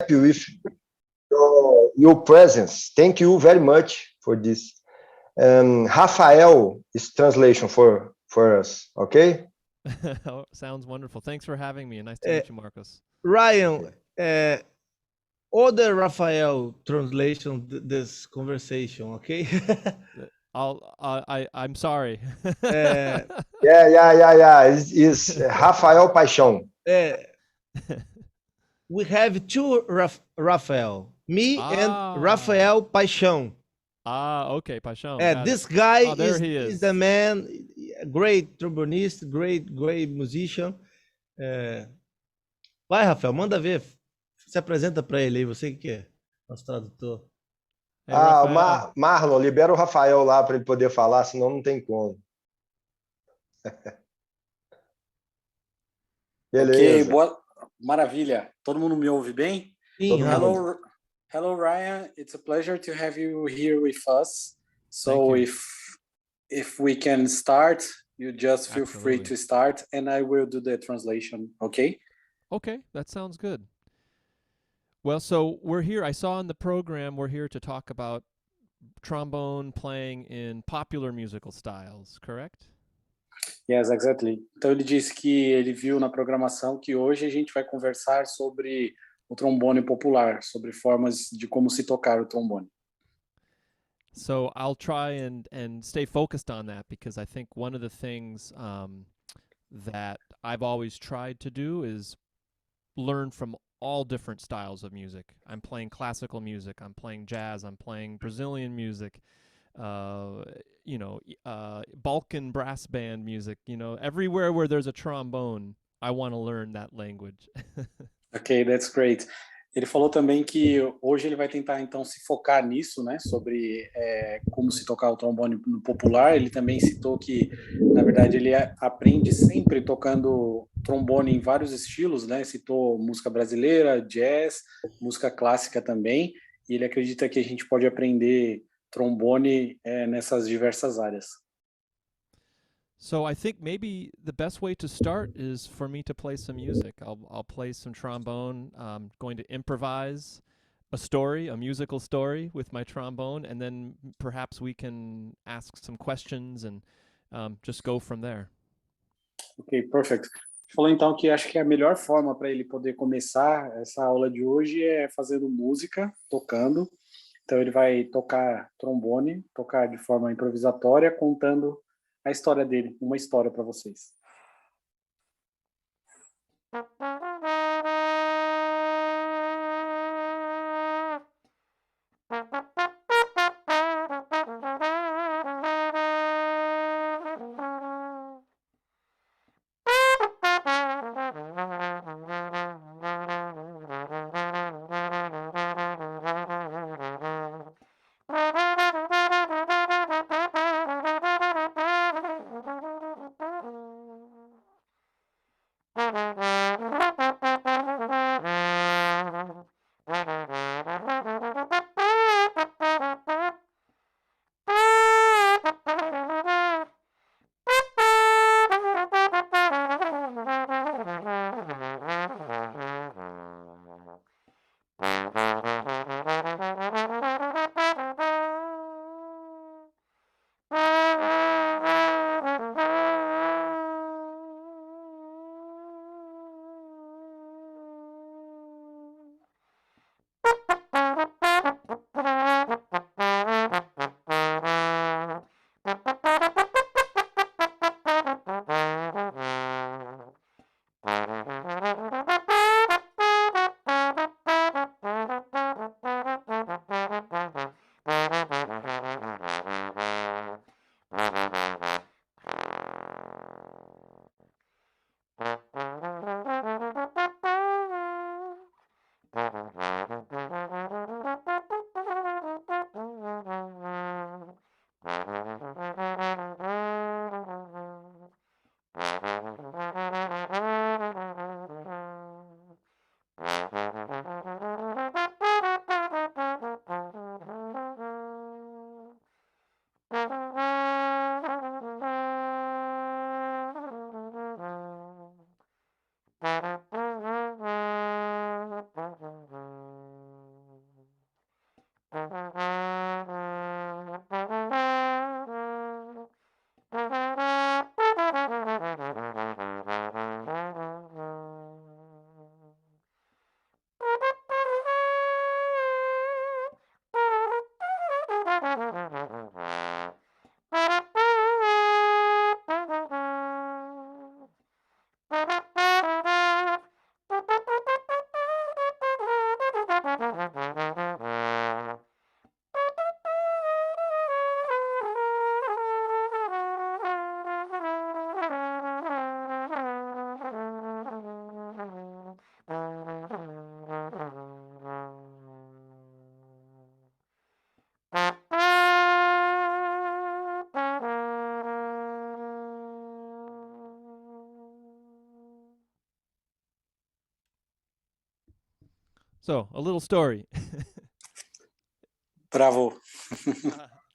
With your presence. Thank you very much for this. Rafael is translation for us, okay? Oh, sounds wonderful. Thanks for having me. Nice to meet you, Marcos. Ryan, order Rafael translation this conversation, okay? I'm sorry. Yeah. It's Rafael Paixão. We have two Rafael, me and Rafael Paixão. Okay, Paixão. This guy is the man, great trombonist, great musician. Vai, Rafael, manda ver. Se apresenta para ele aí, você que é nosso tradutor. Marlon, libera o Rafael lá para ele poder falar, senão não tem como. Beleza. Ok, maravilha. Todo mundo me ouve bem? Sim, Hello, Ryan. It's a pleasure to have you here with us. So if we can start, you just feel free to start, and I will do the translation, okay? Okay, that sounds good. Well, so we're here. I saw in the program we're here to talk about trombone playing in popular musical styles, correct? Yes, exactly. Então ele disse que ele viu na programação que hoje a gente vai conversar sobre o trombone popular, sobre formas de como se tocar o trombone. So I'll try and stay focused on that, because I think one of the things that I've always tried to do is learn from all different styles of music. I'm playing classical music, I'm playing jazz, I'm playing Brazilian music, Balkan brass band music, everywhere where there's a trombone, I want to learn that language. Okay, that's great. Ele falou também que hoje ele vai tentar, então, se focar nisso, né, sobre como se tocar o trombone no popular. Ele também citou que, na verdade, ele aprende sempre tocando trombone em vários estilos, né, citou música brasileira, jazz, música clássica também, e ele acredita que a gente pode aprender trombone nessas diversas áreas. So I think maybe the best way to start is for me to play some music. I'll play some trombone. I'm going to improvise a musical story with my trombone, and then perhaps we can ask some questions and just go from there. Ok, perfect. Falou então que acho que a melhor forma para ele poder começar essa aula de hoje é fazendo música, tocando. Então ele vai tocar trombone, tocar de forma improvisatória, contando a história dele, uma história para vocês. So, a little story. Bravo.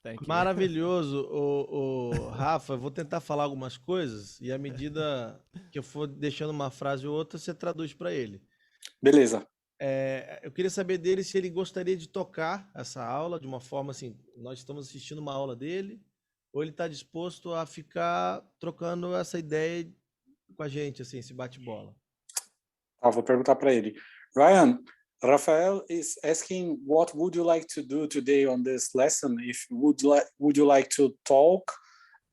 Thank you. Maravilhoso, o Rafa. Eu vou tentar falar algumas coisas e à medida que eu for deixando uma frase ou outra, você traduz para ele. Beleza. Eu queria saber dele se ele gostaria de tocar essa aula de uma forma assim, nós estamos assistindo uma aula dele, ou ele está disposto a ficar trocando essa ideia com a gente, assim, esse bate-bola. Vou perguntar para ele. Ryan, Rafael is asking what would you like to do today on this lesson? If would you like to talk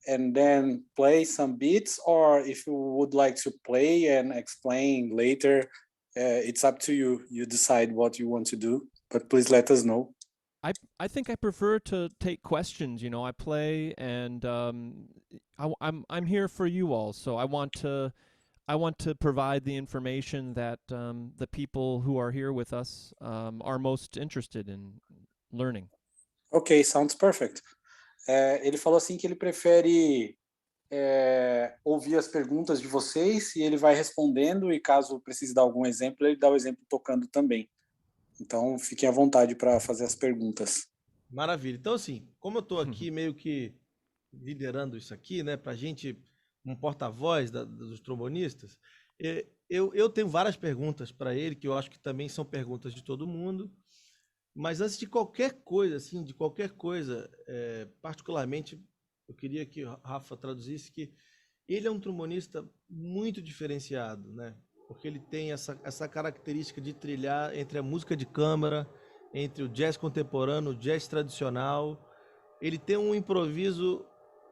and then play some beats, or if you would like to play and explain later? It's up to you. You decide what you want to do, but please let us know. I think I prefer to take questions. You know, I play, and I'm here for you all. So I want to provide the information that the people who are here with us are most interested in learning. Okay, sounds perfect. Ele falou assim que ele prefere ouvir as perguntas de vocês e ele vai respondendo, e caso precise dar algum exemplo, ele dá o exemplo tocando também. Então, fiquem à vontade para fazer as perguntas. Maravilha. Então, assim, como eu estou aqui meio que liderando isso aqui, né, para a gente, um porta-voz dos trombonistas, eu tenho várias perguntas para ele, que eu acho que também são perguntas de todo mundo, mas antes de qualquer coisa, assim, particularmente, eu queria que o Rafa traduzisse que ele é um trombonista muito diferenciado, né? Porque ele tem essa característica de trilhar entre a música de câmara, entre o jazz contemporâneo, o jazz tradicional. Ele tem um improviso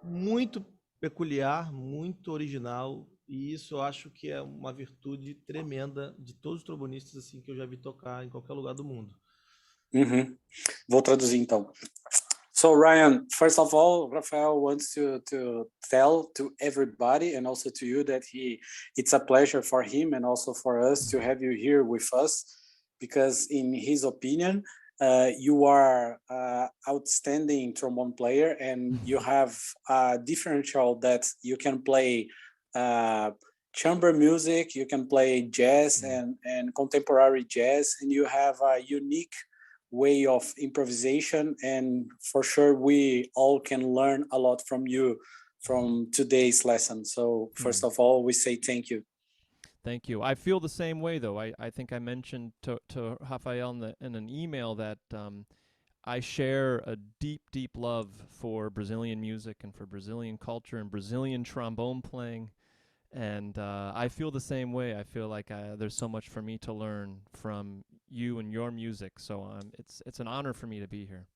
muito peculiar, muito original, e isso eu acho que é uma virtude tremenda de todos os trombonistas assim que eu já vi tocar em qualquer lugar do mundo. Vou traduzir então. So Ryan, first of all, Rafael wants to tell to everybody and also to you that it's a pleasure for him and also for us to have you here with us, because in his opinion, you are an outstanding trombone player, and you have a differential that you can play chamber music, you can play jazz and contemporary jazz, and you have a unique way of improvisation, and for sure we all can learn a lot from you from today's lesson. So first of all, we say thank you. Thank you. I feel the same way, though. I think I mentioned to Rafael in an email that I share a deep, deep love for Brazilian music and for Brazilian culture and Brazilian trombone playing. And I feel the same way. I feel like there's so much for me to learn from you and your music. So it's an honor for me to be here.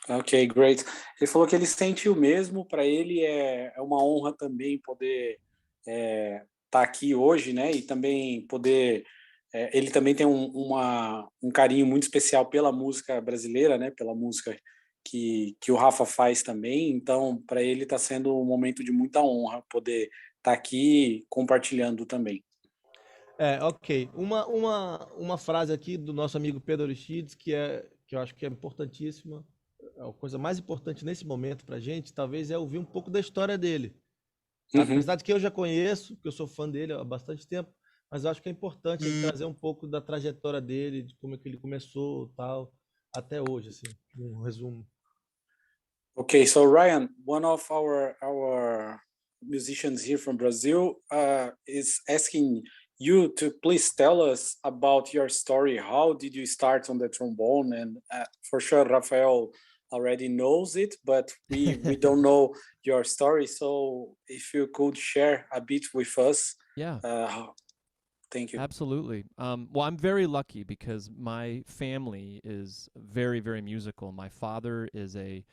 Ok, great. Ele falou que ele sentiu mesmo. Para ele é uma honra também poder estar aqui hoje, né? E também poder... ele também tem um carinho muito especial pela música brasileira, né? Pela música que o Rafa faz também. Então, para ele está sendo um momento de muita honra poder estar aqui compartilhando também. Ok. Uma frase aqui do nosso amigo Pedro Aristides, que eu acho que é importantíssima. A coisa mais importante nesse momento para a gente, talvez, é ouvir um pouco da história dele. Apesar de que eu já conheço, que eu sou fã dele há bastante tempo, Mas eu acho que é importante ele trazer um pouco da trajetória dele, de como é que ele começou, tal, até hoje, assim, um resumo. Okay, so Ryan, one of our musicians here from Brazil is asking you to please tell us about your story. How did you start on the trombone? And for sure, Rafael already knows it, but we don't know your story. So if you could share a bit with us, Yeah. Thank you. Absolutely. Well, I'm very lucky because my family is very, very musical. My father is a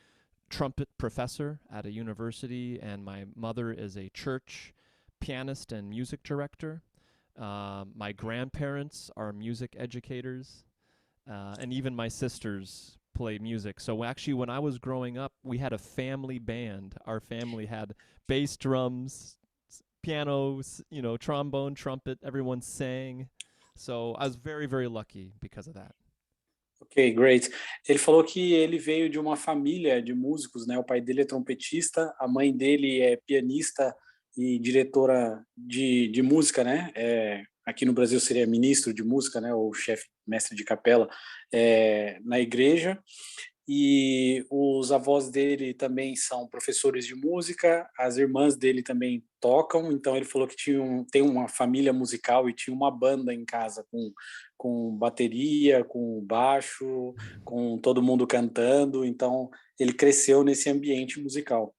trumpet professor at a university, and my mother is a church pianist and music director. My grandparents are music educators, and even my sisters play music. So actually, when I was growing up, we had a family band. Our family had bass drums, pianos, trombone, trumpet. Everyone sang. So I was very, very lucky because of that. Ok, great. Ele falou que ele veio de uma família de músicos, né? O pai dele é trompetista, a mãe dele é pianista e diretora de música, né? Aqui no Brasil seria ministro de música, né? Ou chefe, mestre de capela na igreja. E os avós dele também são professores de música, as irmãs dele também tocam, então ele falou que tem uma família musical e tinha uma banda em casa com bateria, com baixo, com todo mundo cantando, então ele cresceu nesse ambiente musical.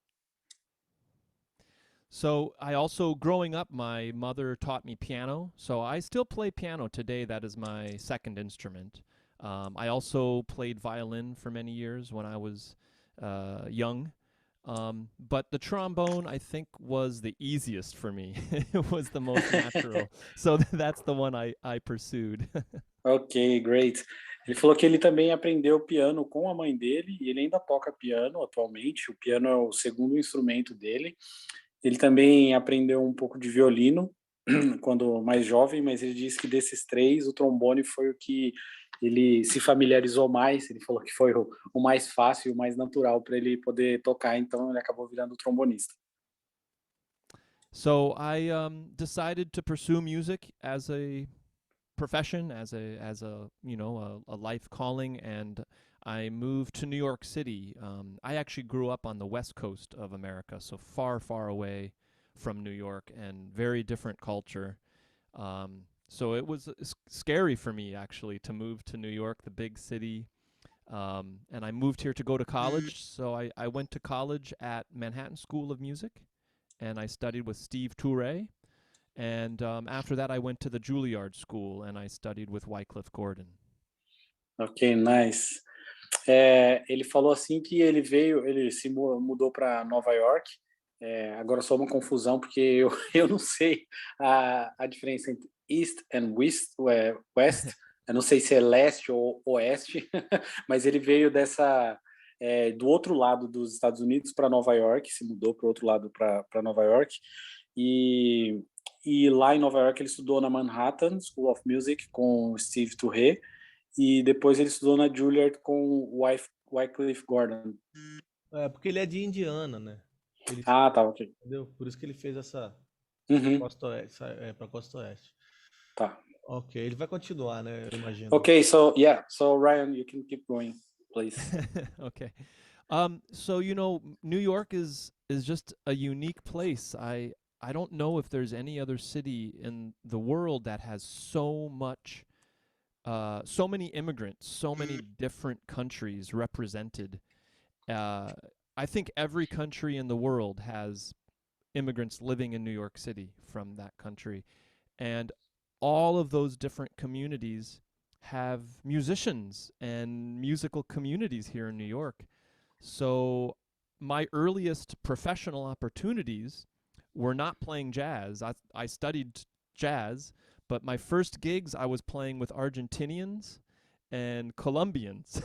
So I also, growing up, my mother taught me piano. So I still play piano today. That is my second instrument. I also played violin for many years when I was young. But the trombone, I think, was the easiest for me. It was the most natural. So that's the one I pursued. Ok, great. Ele falou que ele também aprendeu piano com a mãe dele e ele ainda toca piano atualmente. O piano é o segundo instrumento dele. Ele também aprendeu um pouco de violino quando mais jovem, mas ele disse que desses três, o trombone foi o que ele se familiarizou mais. Ele falou que foi o mais fácil, o mais natural para ele poder tocar, então ele acabou virando trombonista. So I decided to pursue music as a profession, as a life calling, and I moved to New York City. I actually grew up on the West Coast of America, so far, far away from New York, and very different culture. So it was scary for me actually to move to New York, the big city. And I moved here to go to college. So I went to college at Manhattan School of Music, and I studied with Steve Toure. And after that, I went to the Juilliard School, and I studied with Wycliffe Gordon. Ok, nice. Ele falou assim que ele se mudou para Nova York. Agora só uma confusão, porque eu não sei a diferença entre East and West. Eu não sei se é leste ou oeste, mas ele veio do outro lado dos Estados Unidos para Nova York, se mudou para o outro lado para Nova York. E lá em Nova York ele estudou na Manhattan School of Music com Steve Toure. E depois ele estudou na Juilliard com Wycliffe Gordon. Porque ele é de Indiana, né? Tá, ok. Entendeu? Por isso que ele fez essa costa oeste, para costa oeste. Tá. Ok, ele vai continuar, né? Eu imagino. Ok, so Ryan, you can keep going, please. Okay. So New York is just a unique place. I don't know if there's any other city in the world that has so many immigrants, so many different countries represented. I think every country in the world has immigrants living in New York City from that country. And all of those different communities have musicians and musical communities here in New York. So my earliest professional opportunities were not playing jazz. I studied jazz, but my first gigs I was playing with Argentinians and Colombians.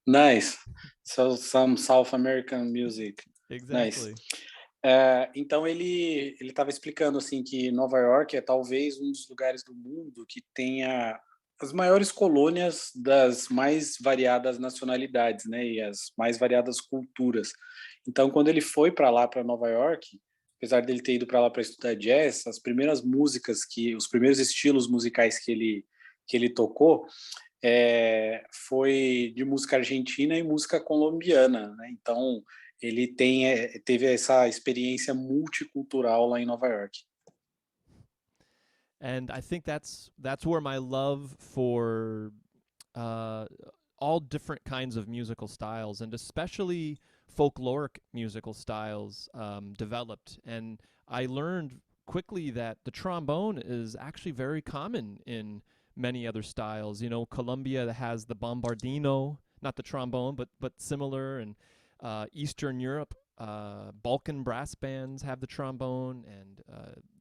Nice. So some South American music. Exactly. Nice. Então ele estava explicando assim que Nova York é talvez um dos lugares do mundo que tenha as maiores colônias das mais variadas nacionalidades, né, e as mais variadas culturas. Então quando ele foi para lá, para Nova York, apesar dele ter ido para lá para estudar jazz, as primeiras músicas os primeiros estilos musicais que ele tocou foi de música argentina e música colombiana, né? Então ele teve essa experiência multicultural lá em Nova York. And I think that's where my love for all different kinds of musical styles, and especially folkloric musical styles, developed. And I learned quickly that the trombone is actually very common in many other styles. You know, Colombia has the bombardino, not the trombone, but similar, and Eastern Europe, Balkan brass bands have the trombone, and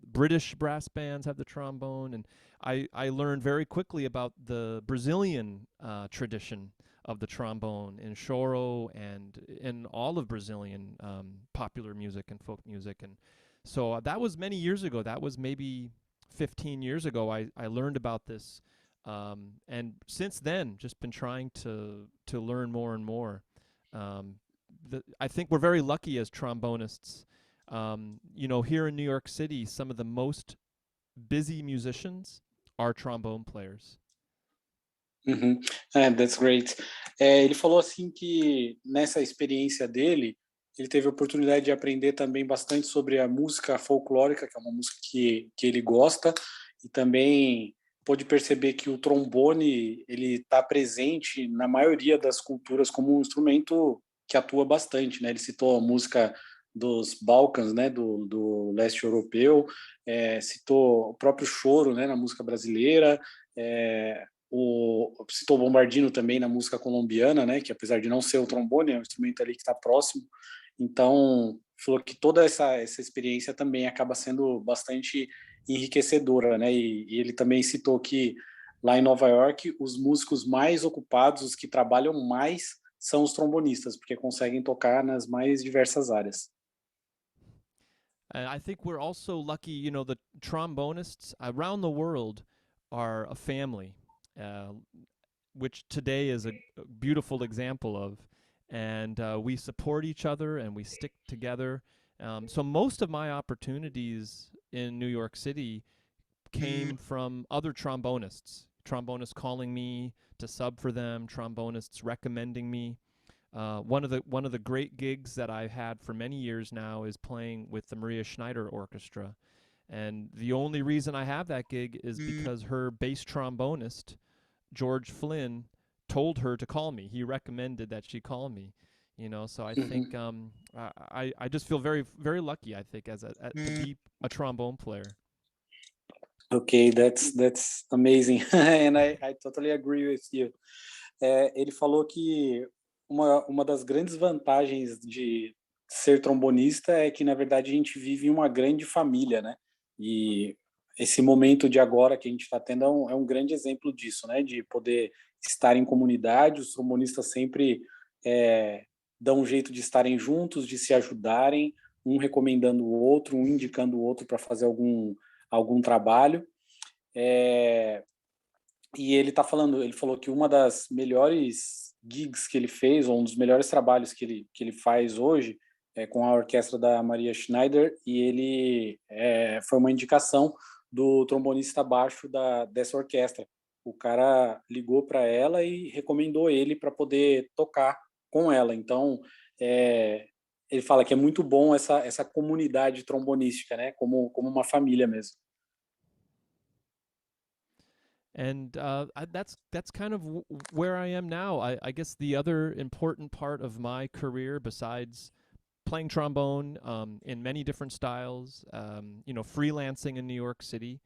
British brass bands have the trombone. And I learned very quickly about the Brazilian tradition of the trombone in choro and in all of Brazilian popular music and folk music. And so that was many years ago. That was maybe 15 years ago. I learned about this. And since then, just been trying to learn more and more. I think we're very lucky as trombonists. You know, here in New York City, some of the most busy musicians are trombone players. Uhum. That's great. Ele falou assim que nessa experiência dele, ele teve a oportunidade de aprender também bastante sobre a música folclórica, que é uma música que ele gosta, e também pôde perceber que o trombone ele está presente na maioria das culturas como um instrumento que atua bastante, né? Ele citou a música dos Balcãs, né? Do leste europeu, citou o próprio choro, né? Na música brasileira, citou o bombardino também na música colombiana, né? Que apesar de não ser o trombone, é um instrumento ali que está próximo. Então, falou que toda essa experiência também acaba sendo bastante enriquecedora, né? E ele também citou que lá em Nova York, os músicos mais ocupados, os que trabalham mais, são os trombonistas, porque conseguem tocar nas mais diversas áreas. And I think we're also lucky, you know, the trombonists around the world are a family, which today is a beautiful example of. And we support each other and we stick together. So most of my opportunities in New York City came from other trombonists calling me to sub for them, trombonists recommending me. One of the great gigs that I've had for many years now is playing with the Maria Schneider Orchestra, and the only reason I have that gig is because her bass trombonist George Flynn told her to call me. He recommended that she call me. You know, so I think I just feel very, very lucky, I think, to be a trombone player. Okay, that's amazing, and I totally agree with you. Ele falou que uma das grandes vantagens de ser trombonista é que, na verdade, a gente vive em uma grande família, né? E esse momento de agora que a gente está tendo é um grande exemplo disso, né? De poder estar em comunidade, os trombonistas sempre dão um jeito de estarem juntos, de se ajudarem, um recomendando o outro, um indicando o outro para fazer algum trabalho. E ele falou que uma das melhores gigs que ele fez, ou um dos melhores trabalhos que ele faz hoje, é com a orquestra da Maria Schneider, e ele foi uma indicação do trombonista baixo dessa orquestra. O cara ligou para ela e recomendou ele para poder tocar com ela. Então, ele fala que é muito bom essa comunidade trombonística, né? Como uma família mesmo. And that's kind of where I am now. I guess the other important part of my career, besides playing trombone in many different styles, you know, freelancing in New York City,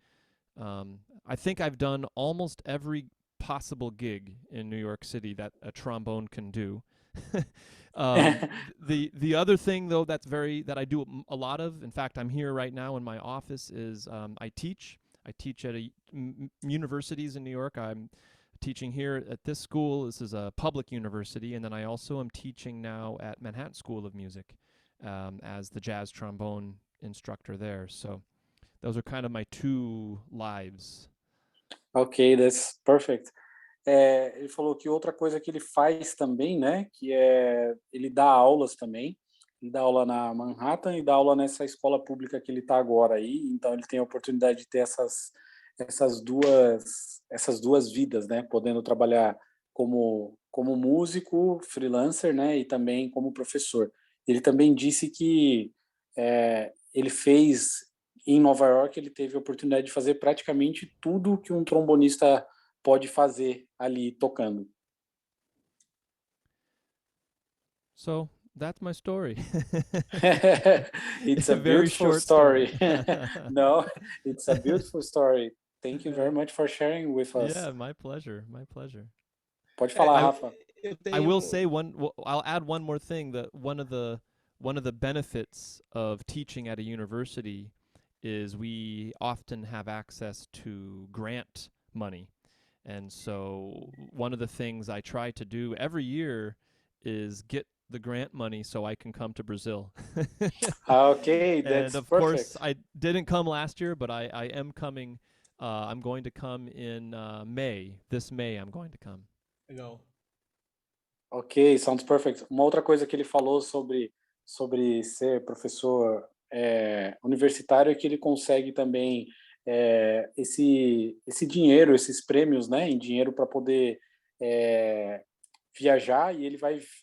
I think I've done almost every possible gig in New York City that a trombone can do. The other thing, though, that I do a lot of, in fact, I'm here right now in my office, is I teach. I teach at universities in New York. I'm teaching here at this school. This is a public university. And then I also am teaching now at Manhattan School of Music as the jazz trombone instructor there. So those are kind of my two lives. Okay, that's perfect. Ele falou que outra coisa que ele faz também, né, que ele dá aulas também. ele dá aula na Manhattan e dá aula nessa escola pública que ele está agora aí, então ele tem a oportunidade de ter essas duas vidas, né, podendo trabalhar como músico, freelancer, né, e também como professor. Ele também disse que ele fez em Nova York, ele teve a oportunidade de fazer praticamente tudo que um trombonista pode fazer ali tocando. So that's my story. It's a very beautiful short story. No, it's a beautiful story. Thank you very much for sharing with us. Yeah, my pleasure. My pleasure. Pode falar, I Rafa. I will say I'll add one more thing, that one of the benefits of teaching at a university is we often have access to grant money. And so one of the things I try to do every year is get the grant money so I can come to Brazil. Okay, And that's of perfect. course, I didn't come last year, but I am coming. I'm going to come in May. This May, I'm going to come. Legal. Ok, sounds perfect. Uma outra coisa que ele falou sobre ser professor universitário é que ele consegue também esse dinheiro, esses prêmios, né, em dinheiro para poder viajar, e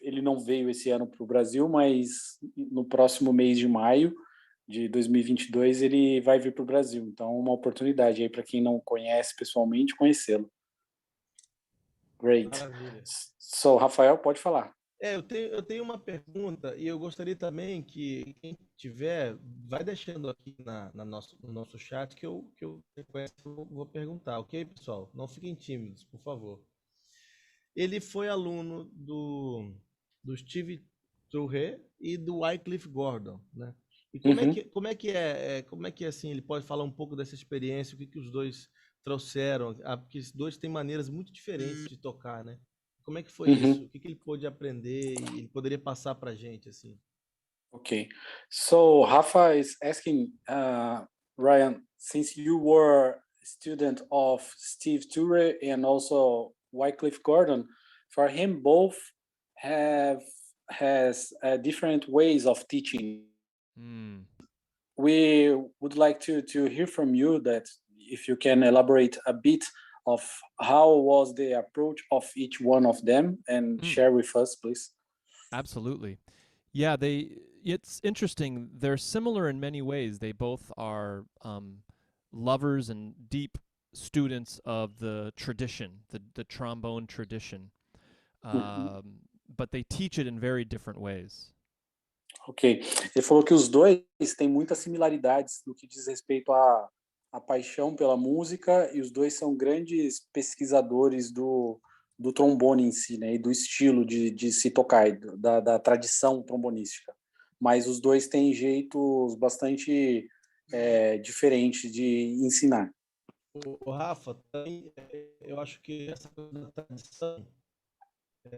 ele não veio esse ano para o Brasil, mas no próximo mês de maio de 2022 ele vai vir para o Brasil. Então, uma oportunidade aí para quem não conhece pessoalmente, conhecê-lo. Great. Maravilha. So, Rafael, pode falar. Eu tenho uma pergunta e eu gostaria também que quem tiver, vai deixando aqui no nosso chat que eu reconheço, eu vou perguntar, ok, pessoal? Não fiquem tímidos, por favor. Ele foi aluno do Steve Turre e do Wycliffe Gordon, né? E como é que assim, ele pode falar um pouco dessa experiência, o que os dois trouxeram? Porque os dois têm maneiras muito diferentes de tocar, né? Como é que foi isso? O que ele pôde aprender e ele poderia passar para a gente, assim? Okay. So, Rafa is asking, Ryan, since you were a student of Steve Ture and also Wycliffe Gordon, for him both has different ways of teaching. We would like to hear from you that if you can elaborate a bit of how was the approach of each one of them and share with us, please. Absolutely. Yeah, it's interesting. They're similar in many ways. They both are lovers and deep students of the tradition, the trombone tradition. But they teach it in very different ways. Ok. Ele falou que os dois têm muitas similaridades no que diz respeito à paixão pela música, e os dois são grandes pesquisadores do trombone em si, né, e do estilo de se tocar, da tradição trombonística. Mas os dois têm jeitos bastante diferentes de ensinar. O Rafa, também, eu acho que essa coisa da tradição,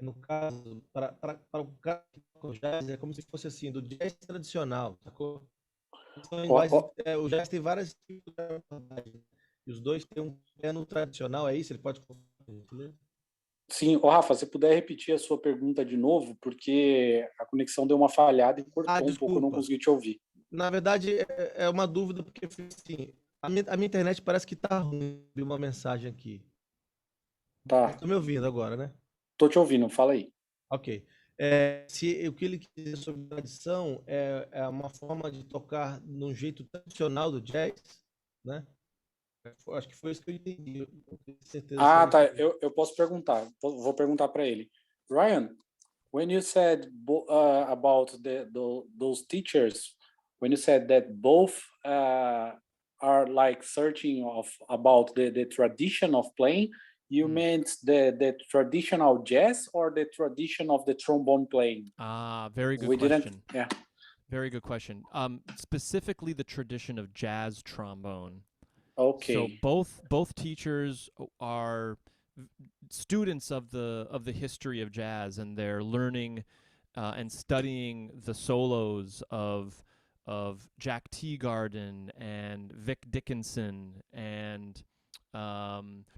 no caso, para o cara que toca o jazz, é como se fosse assim, do jazz tradicional, sacou? O jazz tem várias tipos de abordagem, e os dois têm um piano tradicional, é isso? Ele pode... Sim, Rafa, se puder repetir a sua pergunta de novo, porque a conexão deu uma falhada e cortou um pouco, eu não consegui te ouvir. Na verdade, é uma dúvida, porque assim, a minha internet parece que tá ruim, vi uma mensagem aqui. Tá. Estou me ouvindo agora, né? Tô te ouvindo, fala aí. Ok. O que ele quis dizer sobre tradição é uma forma de tocar num jeito tradicional do jazz, né? Acho que foi isso que eu entendi. Eu tenho certeza Tá. Eu posso perguntar. Vou perguntar para ele. Ryan, when you said about those teachers, when you said that both are like searching about the tradition of playing, you meant the traditional jazz or the tradition of the trombone playing? Very good question. Very good question. Specifically the tradition of jazz trombone. Okay. So both teachers are students of the history of jazz, and they're learning and studying the solos of Jack Teagarden and Vic Dickinson and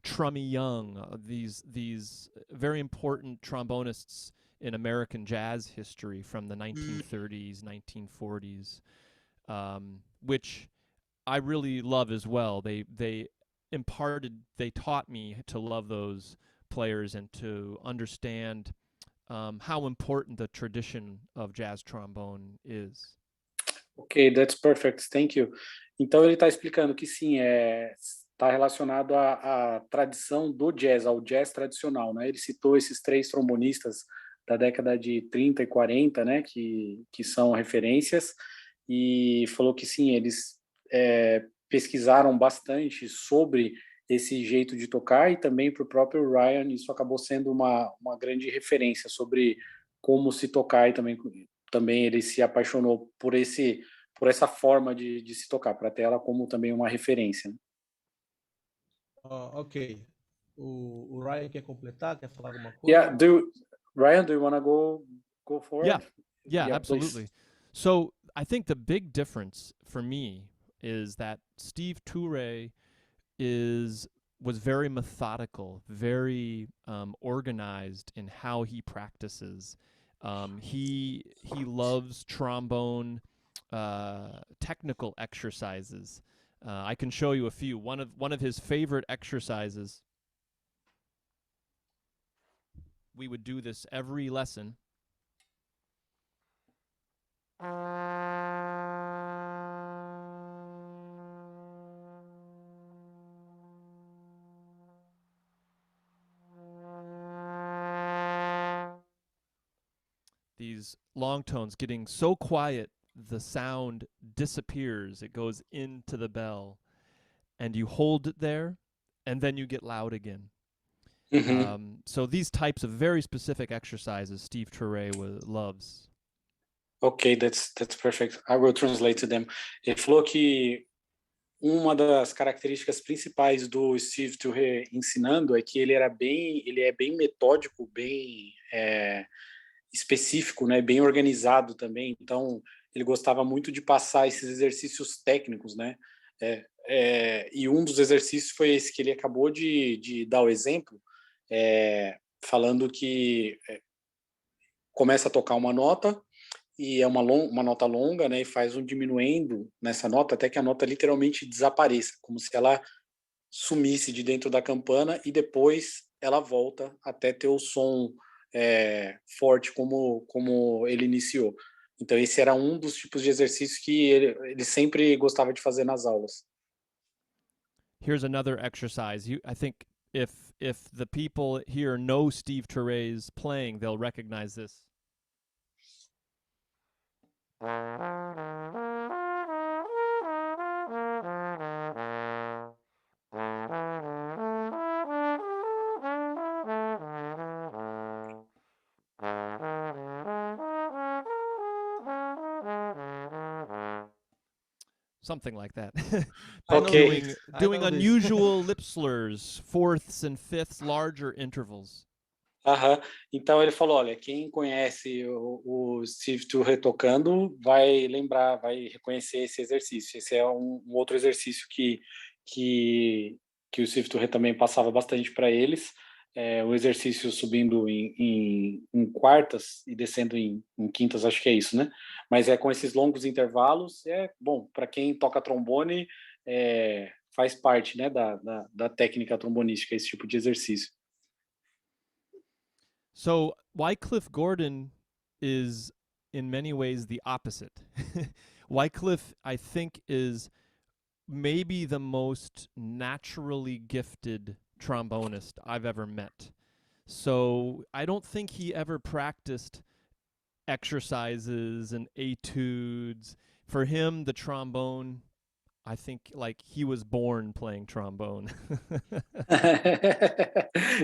Trummy Young. These very important trombonists in American jazz history from the 1930s, 1940s, which I really love as well. They taught me to love those players and to understand how important the tradition of jazz trombone is. Ok, that's perfect, thank you. Então ele está explicando que sim, está relacionado à tradição do jazz, ao jazz tradicional, né? Ele citou esses 3 trombonistas da década de 30 e 40, né? Que são referências, e falou que sim, eles pesquisaram bastante sobre esse jeito de tocar, e também para o próprio Ryan isso acabou sendo uma grande referência sobre como se tocar, e também ele se apaixonou por essa forma de se tocar, para ter ela como também uma referência. Ok. O Ryan quer completar? Quer falar alguma coisa? Yeah, Ryan, do you want to go forward? Yeah, absolutely. Please. So I think the big difference for me is that Steve Toure was very methodical, very organized in how he practices. He loves trombone technical exercises. I can show you a few. One of his favorite exercises. We would do this every lesson. These long tones getting so quiet, the sound disappears. It goes into the bell, and you hold it there, and then you get loud again. So these types of very specific exercises Steve Toure loves. Ok, that's perfect. I will translate to them. Ele falou que uma das características principais do Steve Toure ensinando é que ele é bem metódico, bem específico, né? Bem organizado também. Então, ele gostava muito de passar esses exercícios técnicos, né? E um dos exercícios foi esse que ele acabou de dar o exemplo, falando que começa a tocar uma nota, e é uma nota longa, né, e faz um diminuendo nessa nota até que a nota literalmente desapareça, como se ela sumisse de dentro da campana, e depois ela volta até ter o som forte como ele iniciou. Então esse era um dos tipos de exercício que ele sempre gostava de fazer nas aulas. Here's another exercise. I think if the people here know Steve Toure's playing, they'll recognize this. Something like that. Okay. Doing unusual lip slurs, fourths and fifths, larger intervals. Então ele falou, olha, quem conhece o Steve Toure tocando vai lembrar, vai reconhecer esse exercício. Esse é um outro exercício que o Steve Toure também passava bastante para eles. O exercício subindo em quartas e descendo em quintas, acho que é isso, né? Mas com esses longos intervalos, bom, para quem toca trombone, faz parte, né, da técnica trombonística, esse tipo de exercício. So Wycliffe Gordon is in many ways the opposite. Wycliffe, I think, is maybe the most naturally gifted trombonist I've ever met. So I don't think he ever practiced exercises and etudes. For him, the trombone, I think, like, he was born playing trombone.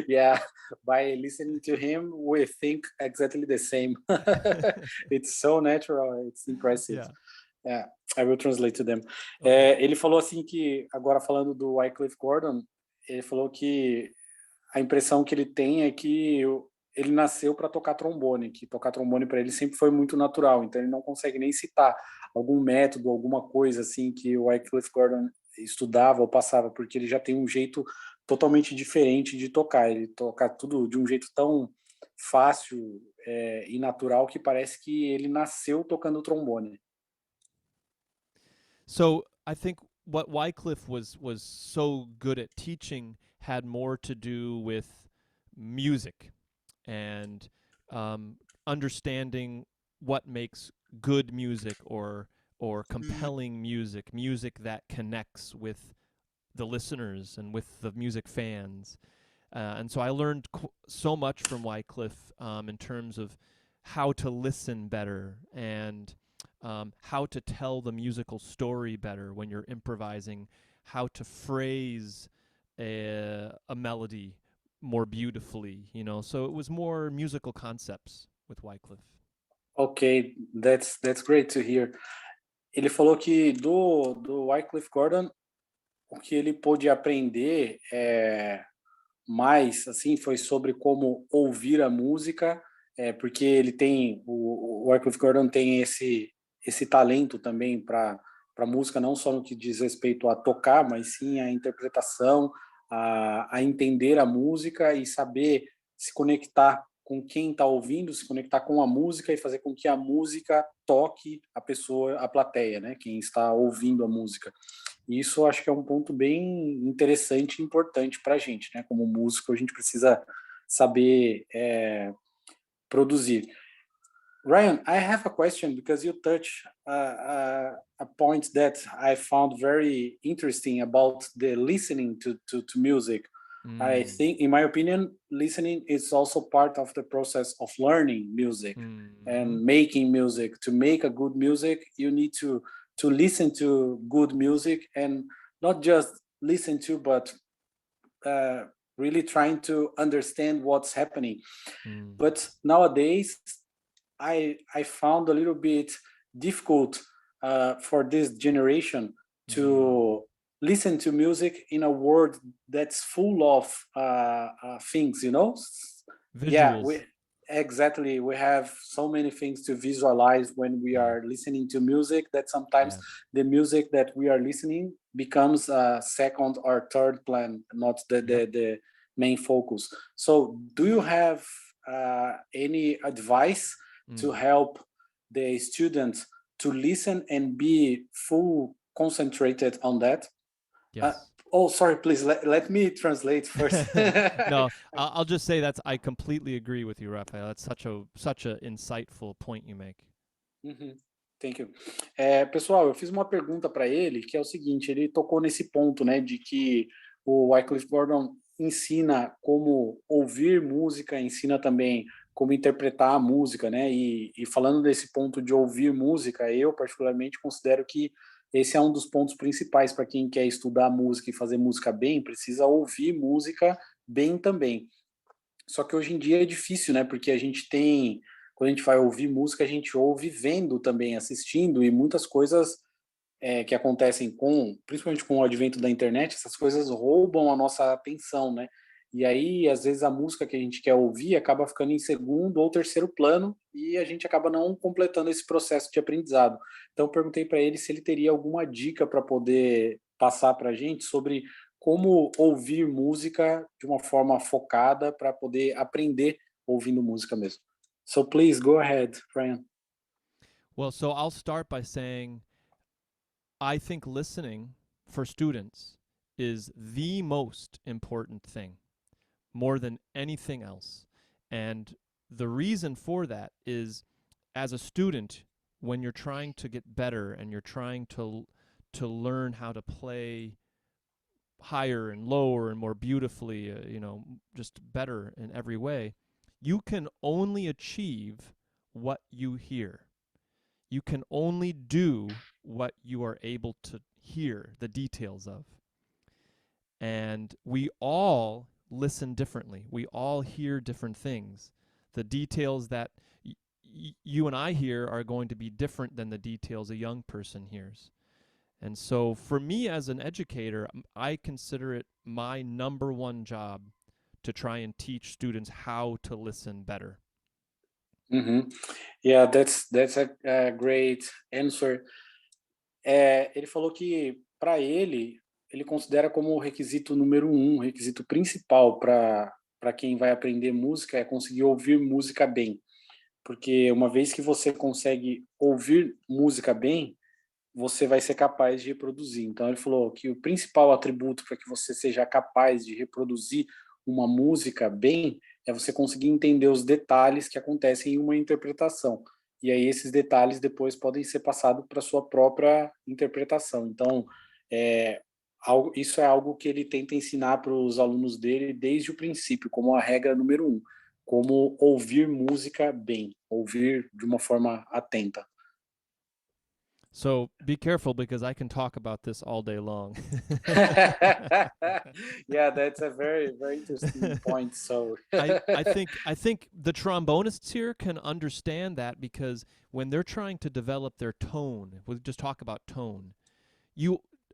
Yeah, by listening to him, we think exactly the same. It's so natural, it's impressive. Yeah, I will translate to them. Okay. Ele falou assim que, agora falando do Wycliffe Gordon, ele falou que a impressão que ele tem é que ele nasceu para tocar trombone, que tocar trombone para ele sempre foi muito natural, então ele não consegue nem citar algum método, alguma coisa assim que o Wycliffe Gordon estudava ou passava, porque ele já tem um jeito totalmente diferente de tocar, ele toca tudo de um jeito tão fácil, e natural que parece que ele nasceu tocando trombone. So I think what Wycliffe was so good at teaching had more to do with music and understanding what makes good music or compelling music, music that connects with the listeners and with the music fans. And so I learned so much from Wycliffe in terms of how to listen better and how to tell the musical story better when you're improvising, how to phrase a melody more beautifully, you know. So it was more musical concepts with Wycliffe. Ok, that's great to hear. Ele falou que do Wycliffe Gordon, o que ele pôde aprender mais assim foi sobre como ouvir a música, porque ele tem o Wycliffe Gordon tem esse talento também para música, não só no que diz respeito a tocar, mas sim a interpretação, a entender a música e saber se conectar com quem está ouvindo, se conectar com a música e fazer com que a música toque a pessoa, a plateia, né? Quem está ouvindo a música. E isso eu acho que é um ponto bem interessante e importante para a gente, né? Como músico, a gente precisa saber produzir. Ryan, I have a question because you touch a point that I found very interesting about the listening to music. I think, in my opinion, listening is also part of the process of learning music and making music. To make a good music, you need to listen to good music and not just listen to, but really trying to understand what's happening. But nowadays, I found a little bit difficult for this generation to listen to music in a world that's full of things, you know? Visuals. Yeah, exactly. We have so many things to visualize when we are listening to music that sometimes the music that we are listening becomes a second or third plan, not the main focus. So do you have any advice to help the students to listen and be full concentrated on that? Yes. Sorry, please let me translate first. No, I'll just say I completely agree with you, Rafael. That's such a insightful point you make. Thank you. Pessoal, eu fiz uma pergunta para ele, que é o seguinte, ele tocou nesse ponto, né, de que o Wycliffe Gordon ensina como ouvir música, ensina também como interpretar a música, né, e falando desse ponto de ouvir música, eu particularmente considero que esse é um dos pontos principais para quem quer estudar música e fazer música bem, precisa ouvir música bem também. Só que hoje em dia é difícil, né, porque a gente tem, quando a gente vai ouvir música, a gente ouve vendo também, assistindo, e muitas coisas que acontecem principalmente com o advento da internet, essas coisas roubam a nossa atenção, né? E aí, às vezes, a música que a gente quer ouvir acaba ficando em segundo ou terceiro plano e a gente acaba não completando esse processo de aprendizado. Então, eu perguntei para ele se ele teria alguma dica para poder passar para a gente sobre como ouvir música de uma forma focada para poder aprender ouvindo música mesmo. So, please, go ahead, Ryan. Well, so I'll start by saying I think listening for students is the most important thing, more than anything else. And the reason for that is, as a student, when you're trying to get better and you're trying to learn how to play higher and lower and more beautifully, just better in every way, you can only achieve what you hear. You can only do what you are able to hear the details of. And we all listen differently. We all hear different things. The details that you and I hear are going to be different than the details a young person hears. And so for me as an educator, I consider it my number one job to try and teach students how to listen better. Yeah, that's a great answer. Ele falou que, para ele considera como o requisito número 1, o requisito principal para quem vai aprender música é conseguir ouvir música bem. porque uma vez que você consegue ouvir música bem, você vai ser capaz de reproduzir. Então ele falou que o principal atributo para que você seja capaz de reproduzir uma música bem é você conseguir entender os detalhes que acontecem em uma interpretação. E aí esses detalhes depois podem ser passados para sua própria interpretação. Então, isso é algo que ele tenta ensinar para os alunos dele desde o princípio, como a regra número 1, como ouvir música bem, ouvir de uma forma atenta. So be careful because I can talk about this all day long. Yeah, that's a very, very interesting point. So I think the trombonists here can understand that because when they're trying to develop their tone, we'll just talk about tone.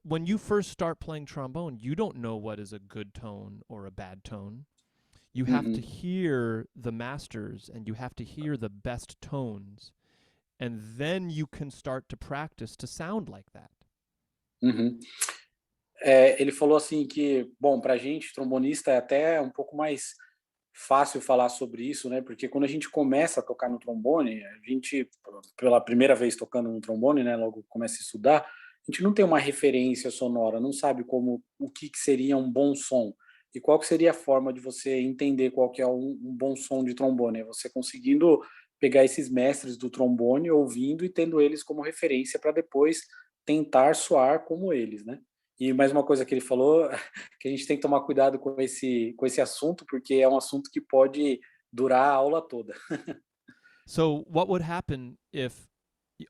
When you first start playing trombone, you don't know what is a good tone or a bad tone. You have to hear the masters and you have to hear the best tones. And then you can start to practice to sound like that. Ele falou assim que, bom, para a gente, trombonista, é até um pouco mais fácil falar sobre isso, né? Porque quando a gente começa a tocar no trombone, a gente, pela primeira vez tocando no trombone, né? Logo começa a estudar, a gente não tem uma referência sonora, não sabe o que seria um bom som. E qual que seria a forma de você entender qual que é um bom som de trombone? É você conseguindo pegar esses mestres do trombone, ouvindo e tendo eles como referência para depois tentar soar como eles, né? E mais uma coisa que ele falou, que a gente tem que tomar cuidado com esse assunto, porque é um assunto que pode durar a aula toda. So what would happen if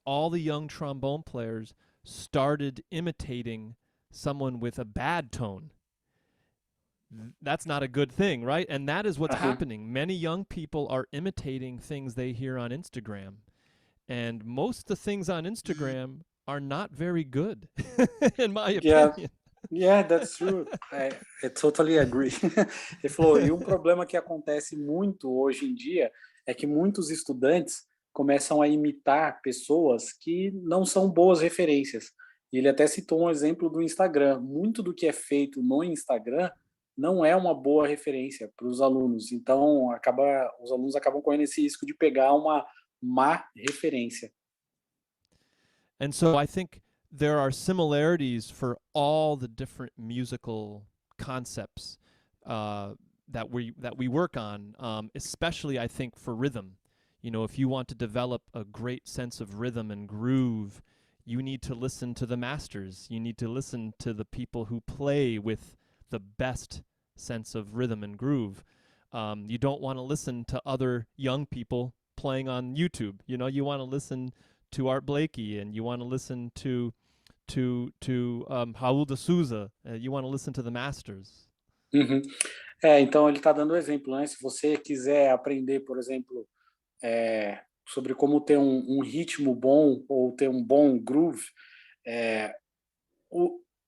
all the young trombone players started imitating someone with a bad tone? That's not a good thing, right? And that is what's happening. Many young people are imitating things they hear on Instagram. And most of the things on Instagram are not very good, in my opinion. Yeah, that's true. I totally agree. Ele falou, e um problema que acontece muito hoje em dia é que muitos estudantes começam a imitar pessoas que não são boas referências. E ele até citou um exemplo do Instagram. Muito do que é feito no Instagram não é uma boa referência para os alunos. Então, os alunos acabam correndo esse risco de pegar uma má referência. And so I think there are similarities for all the different musical concepts that we work on, especially I think for rhythm. You know, if you want to develop a great sense of rhythm and groove, you need to listen to the masters. You need to listen to the people who play with the best sense of rhythm and groove. You don't want to listen to other young people playing on YouTube. You know, you want to listen to Art Blakey, and you want to listen to Raul de Souza. You want to listen to the masters. Então ele está dando exemplo, né? Se você quiser aprender, por exemplo, sobre como ter um ritmo bom ou ter um bom groove,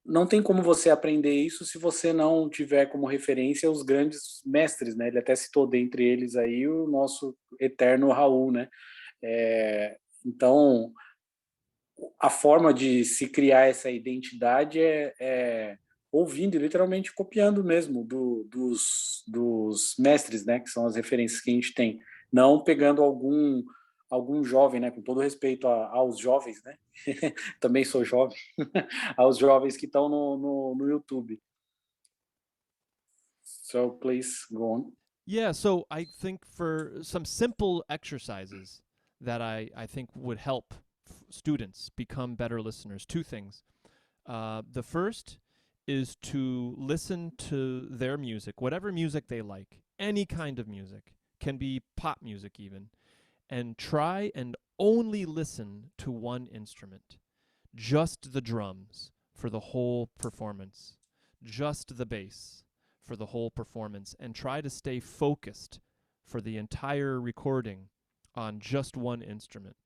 não tem como você aprender isso se você não tiver como referência os grandes mestres, né? Ele até citou dentre eles aí o nosso eterno Raul, né? Então, a forma de se criar essa identidade é ouvindo e literalmente copiando mesmo dos mestres, né? Que são as referências que a gente tem. Não pegando algum jovem, né? Com todo respeito aos jovens, né? Também sou jovem. Aos jovens que estão no YouTube. So, please, go on. Yeah, so I think for some simple exercises that I think would help students become better listeners, two things. The first is to listen to their music, whatever music they like, any kind of music, can be pop music even, and try and only listen to one instrument, just the drums for the whole performance, just the bass for the whole performance, and try to stay focused for the entire recording on just one instrument.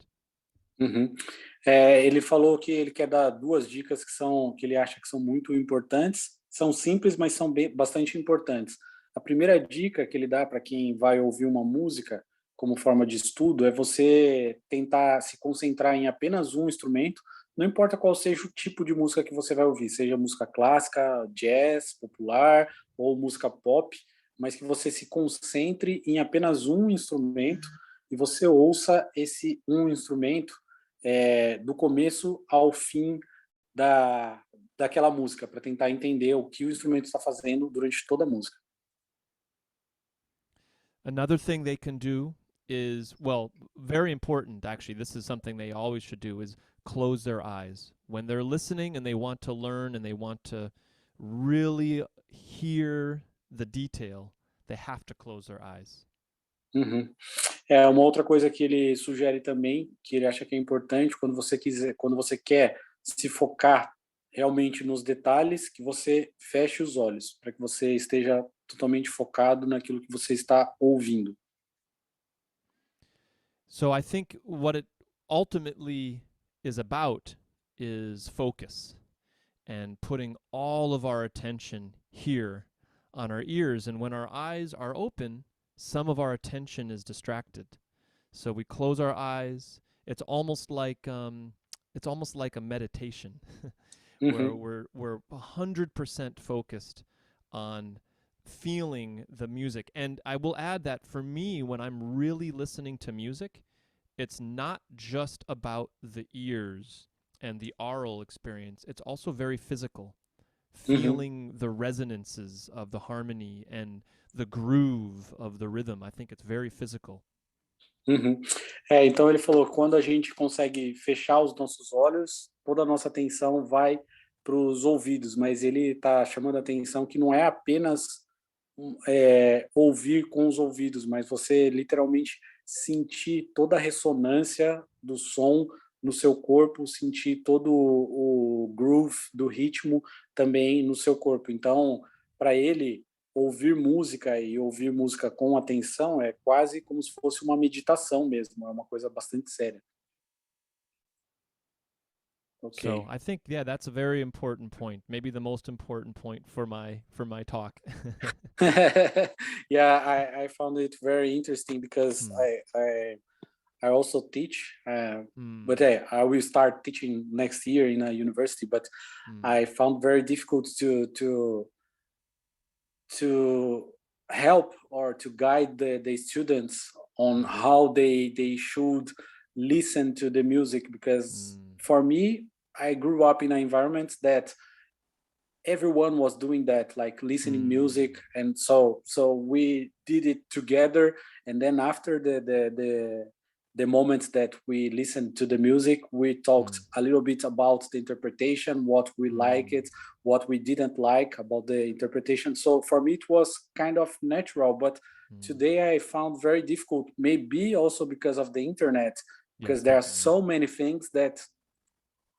Ele falou que ele quer dar duas dicas que ele acha que são muito importantes, são simples, mas são bastante importantes. A primeira dica que ele dá para quem vai ouvir uma música como forma de estudo é você tentar se concentrar em apenas um instrumento, não importa qual seja o tipo de música que você vai ouvir, seja música clássica, jazz, popular ou música pop, mas que você se concentre em apenas um instrumento e você ouça esse um instrumento do começo ao fim daquela música, para tentar entender o que o instrumento está fazendo durante toda a música. Another thing they can do is, well, very important actually, this is something they always should do, is close their eyes. When they're listening and they want to learn and they want to really hear the detail, they have to close their eyes. Uhum. Uma outra coisa que ele sugere também, que ele acha que é importante, quando você quer se focar realmente nos detalhes, que você feche os olhos, para que você esteja totalmente focado naquilo que você está ouvindo. So I think what it ultimately is about is focus and putting all of our attention here on our ears. And when our eyes are open, some of our attention is distracted. So we close our eyes. It's almost like a meditation where Uhum. we're 100% focused on feeling the music. And I will add that for me, when I'm really listening to music, it's not just about the ears and the aural experience. It's also very physical. Uhum. Feeling the resonances of the harmony and the groove of the rhythm. I think it's very physical. Uhum. Então ele falou que quando a gente consegue fechar os nossos olhos, toda a nossa atenção vai para os ouvidos, mas ele está chamando a atenção que não é apenas ouvir com os ouvidos, mas você literalmente sentir toda a ressonância do som no seu corpo, sentir todo o groove do ritmo também no seu corpo. Então, para ele, ouvir música e ouvir música com atenção é quase como se fosse uma meditação mesmo, é uma coisa bastante séria. So Ok. I think, yeah, that's a very important point. Maybe the most important point for my talk. Yeah, I found it very interesting because Hmm. I also teach, Hmm. but I will start teaching next year in a university. But Hmm. I found very difficult to help or to guide the students on how they should listen to the music, because for me, I grew up in an environment that everyone was doing that, like listening music, and so we did it together. And then after the moments that we listened to the music, we talked a little bit about the interpretation, what we like it, what we didn't like about the interpretation. So for me it was kind of natural, but today I found very difficult, maybe also because of the internet, because there are so many things that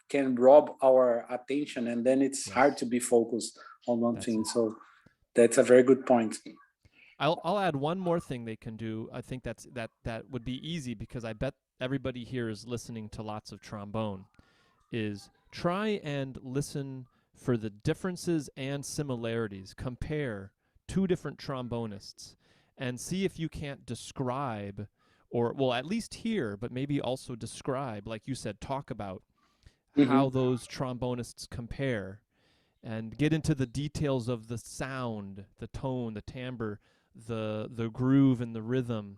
can rob our attention, and then it's hard to be focused on one thing. So that's a very good point. I'll add one more thing they can do. I think that would be easy, because I bet everybody here is listening to lots of trombone. Is try and listen for the differences and similarities. Compare two different trombonists and see if you can't describe, or, well, at least hear, but maybe also describe, like you said, talk about how those trombonists compare, and get into the details of the sound, the tone, the timbre, the groove and the rhythm,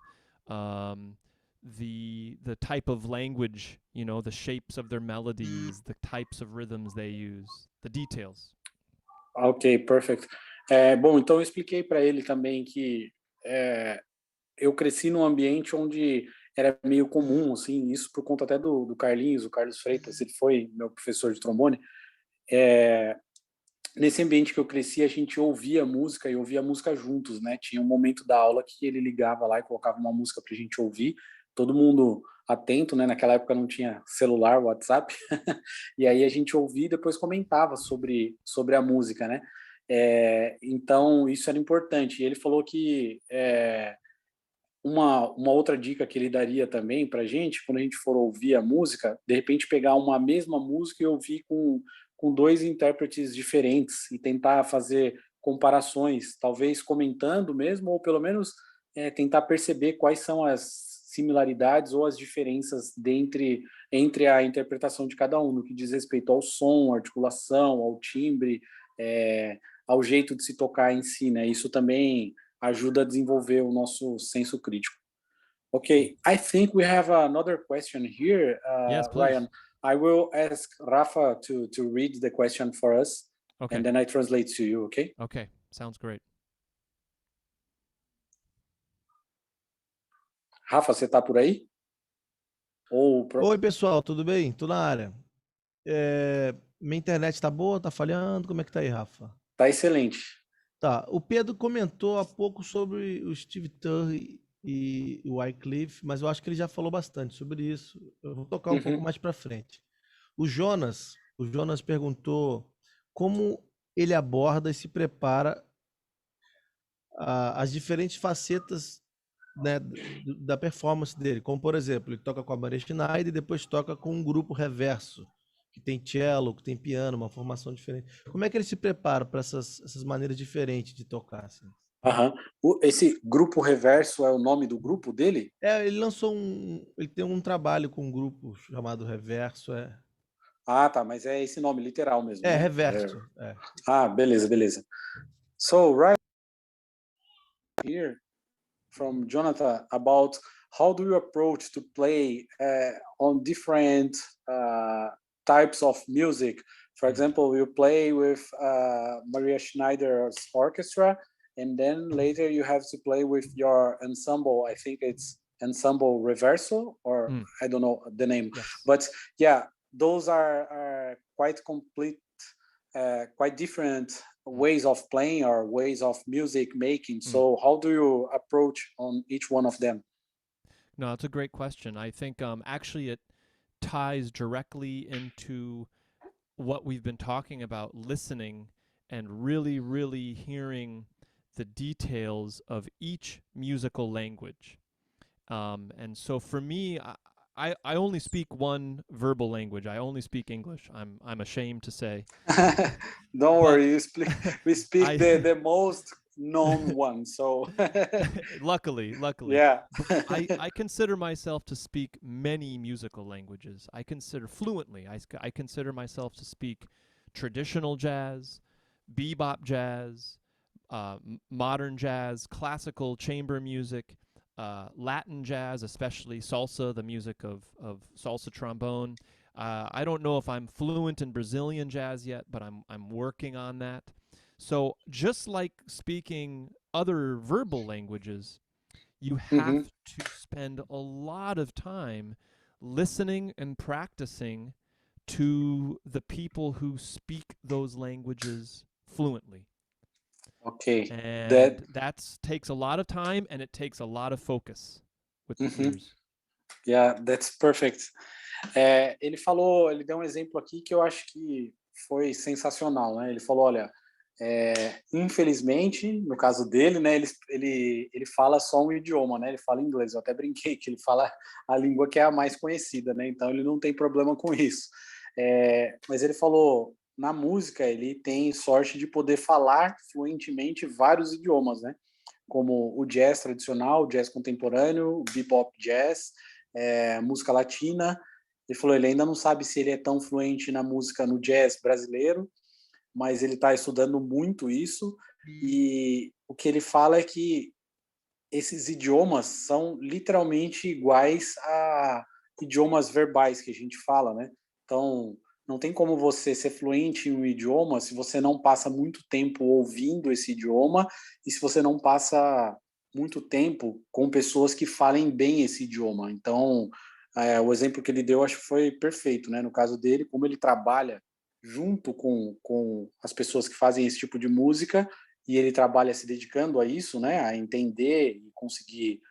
the type of language, the shapes of their melodies, the types of rhythms they use, the details. Ok, perfect. Bom, então eu expliquei para ele também que eu cresci num ambiente onde era meio comum, assim, isso por conta até do Carlinhos, o Carlos Freitas, ele foi meu professor de trombone. Nesse ambiente que eu cresci, a gente ouvia música e ouvia música juntos, né? Tinha um momento da aula que ele ligava lá e colocava uma música pra gente ouvir, todo mundo atento, né? Naquela época não tinha celular, WhatsApp, e aí a gente ouvia e depois comentava sobre a música, né? Então, isso era importante. E ele falou que uma outra dica que ele daria também pra gente, quando a gente for ouvir a música, de repente pegar uma mesma música e ouvir com dois intérpretes diferentes e tentar fazer comparações, talvez comentando mesmo, ou pelo menos tentar perceber quais são as similaridades ou as diferenças entre a interpretação de cada um, no que diz respeito ao som, à articulação, ao timbre, ao jeito de se tocar em si, né? Isso também ajuda a desenvolver o nosso senso crítico. Okay, I think we have another question here, Yes, please. Ryan. I will ask Rafa to read the question for us, Okay. and then I translate to you, okay? Okay, sounds great. Rafa, você tá por aí? Oi, pessoal, tudo bem? Tô na área. Minha internet tá boa, tá falhando? Como é que tá aí, Rafa? Tá excelente. Tá, o Pedro comentou há pouco sobre o Steve Turr e o Wycliffe, mas eu acho que ele já falou bastante sobre isso. Eu vou tocar um pouco mais para frente. O Jonas perguntou como ele aborda e se prepara as diferentes facetas, né, da performance dele, como por exemplo, ele toca com a Maria Schneider e depois toca com um grupo reverso, que tem cello, que tem piano, uma formação diferente. Como é que ele se prepara para essas maneiras diferentes de tocar? Assim? Esse grupo reverso é o nome do grupo dele? Ele tem um trabalho com um grupo chamado Reverso, Ah, tá, mas é esse nome literal mesmo, né? Reverso. Ah, beleza. So, right here from Jonathan about how do you approach to play on different types of music? For example, you play with Maria Schneider's orchestra, and then later you have to play with your ensemble. I think it's Ensemble Reverso, or I don't know the name. Yes. But yeah, those are quite complete, quite different ways of playing or ways of music making. So how do you approach on each one of them? No, it's a great question. I think actually it ties directly into what we've been talking about, listening and really, really hearing the details of each musical language. And so for me, I only speak one verbal language. I only speak English. I'm ashamed to say. Don't worry, we speak the most known one. So luckily, yeah. I consider myself to speak many musical languages. I consider fluently. I consider myself to speak traditional jazz, bebop jazz, modern jazz, classical chamber music, Latin jazz, especially salsa, the music of salsa trombone. I don't know if I'm fluent in Brazilian jazz yet, but I'm working on that. So just like speaking other verbal languages, you have to spend a lot of time listening and practicing to the people who speak those languages fluently. Okay. And that takes a lot of time and it takes a lot of focus with the ears. Yeah, that's perfect. Ele deu um exemplo aqui que eu acho que foi sensacional, né? Ele falou, olha, infelizmente, no caso dele, né, ele fala só um idioma, né? Ele fala inglês. Eu até brinquei que ele fala a língua que é a mais conhecida, né? Então ele não tem problema com isso. Mas ele falou, na música, ele tem sorte de poder falar fluentemente vários idiomas, né? Como o jazz tradicional, o jazz contemporâneo, o bebop jazz, música latina. Ele falou, ele ainda não sabe se ele é tão fluente na música, no jazz brasileiro, mas ele está estudando muito isso, e o que ele fala é que esses idiomas são literalmente iguais a idiomas verbais que a gente fala, né? Então, não tem como você ser fluente em um idioma se você não passa muito tempo ouvindo esse idioma e se você não passa muito tempo com pessoas que falem bem esse idioma. Então, o exemplo que ele deu acho que foi perfeito, né? No caso dele, como ele trabalha junto com as pessoas que fazem esse tipo de música e ele trabalha se dedicando a isso, né? A entender e conseguir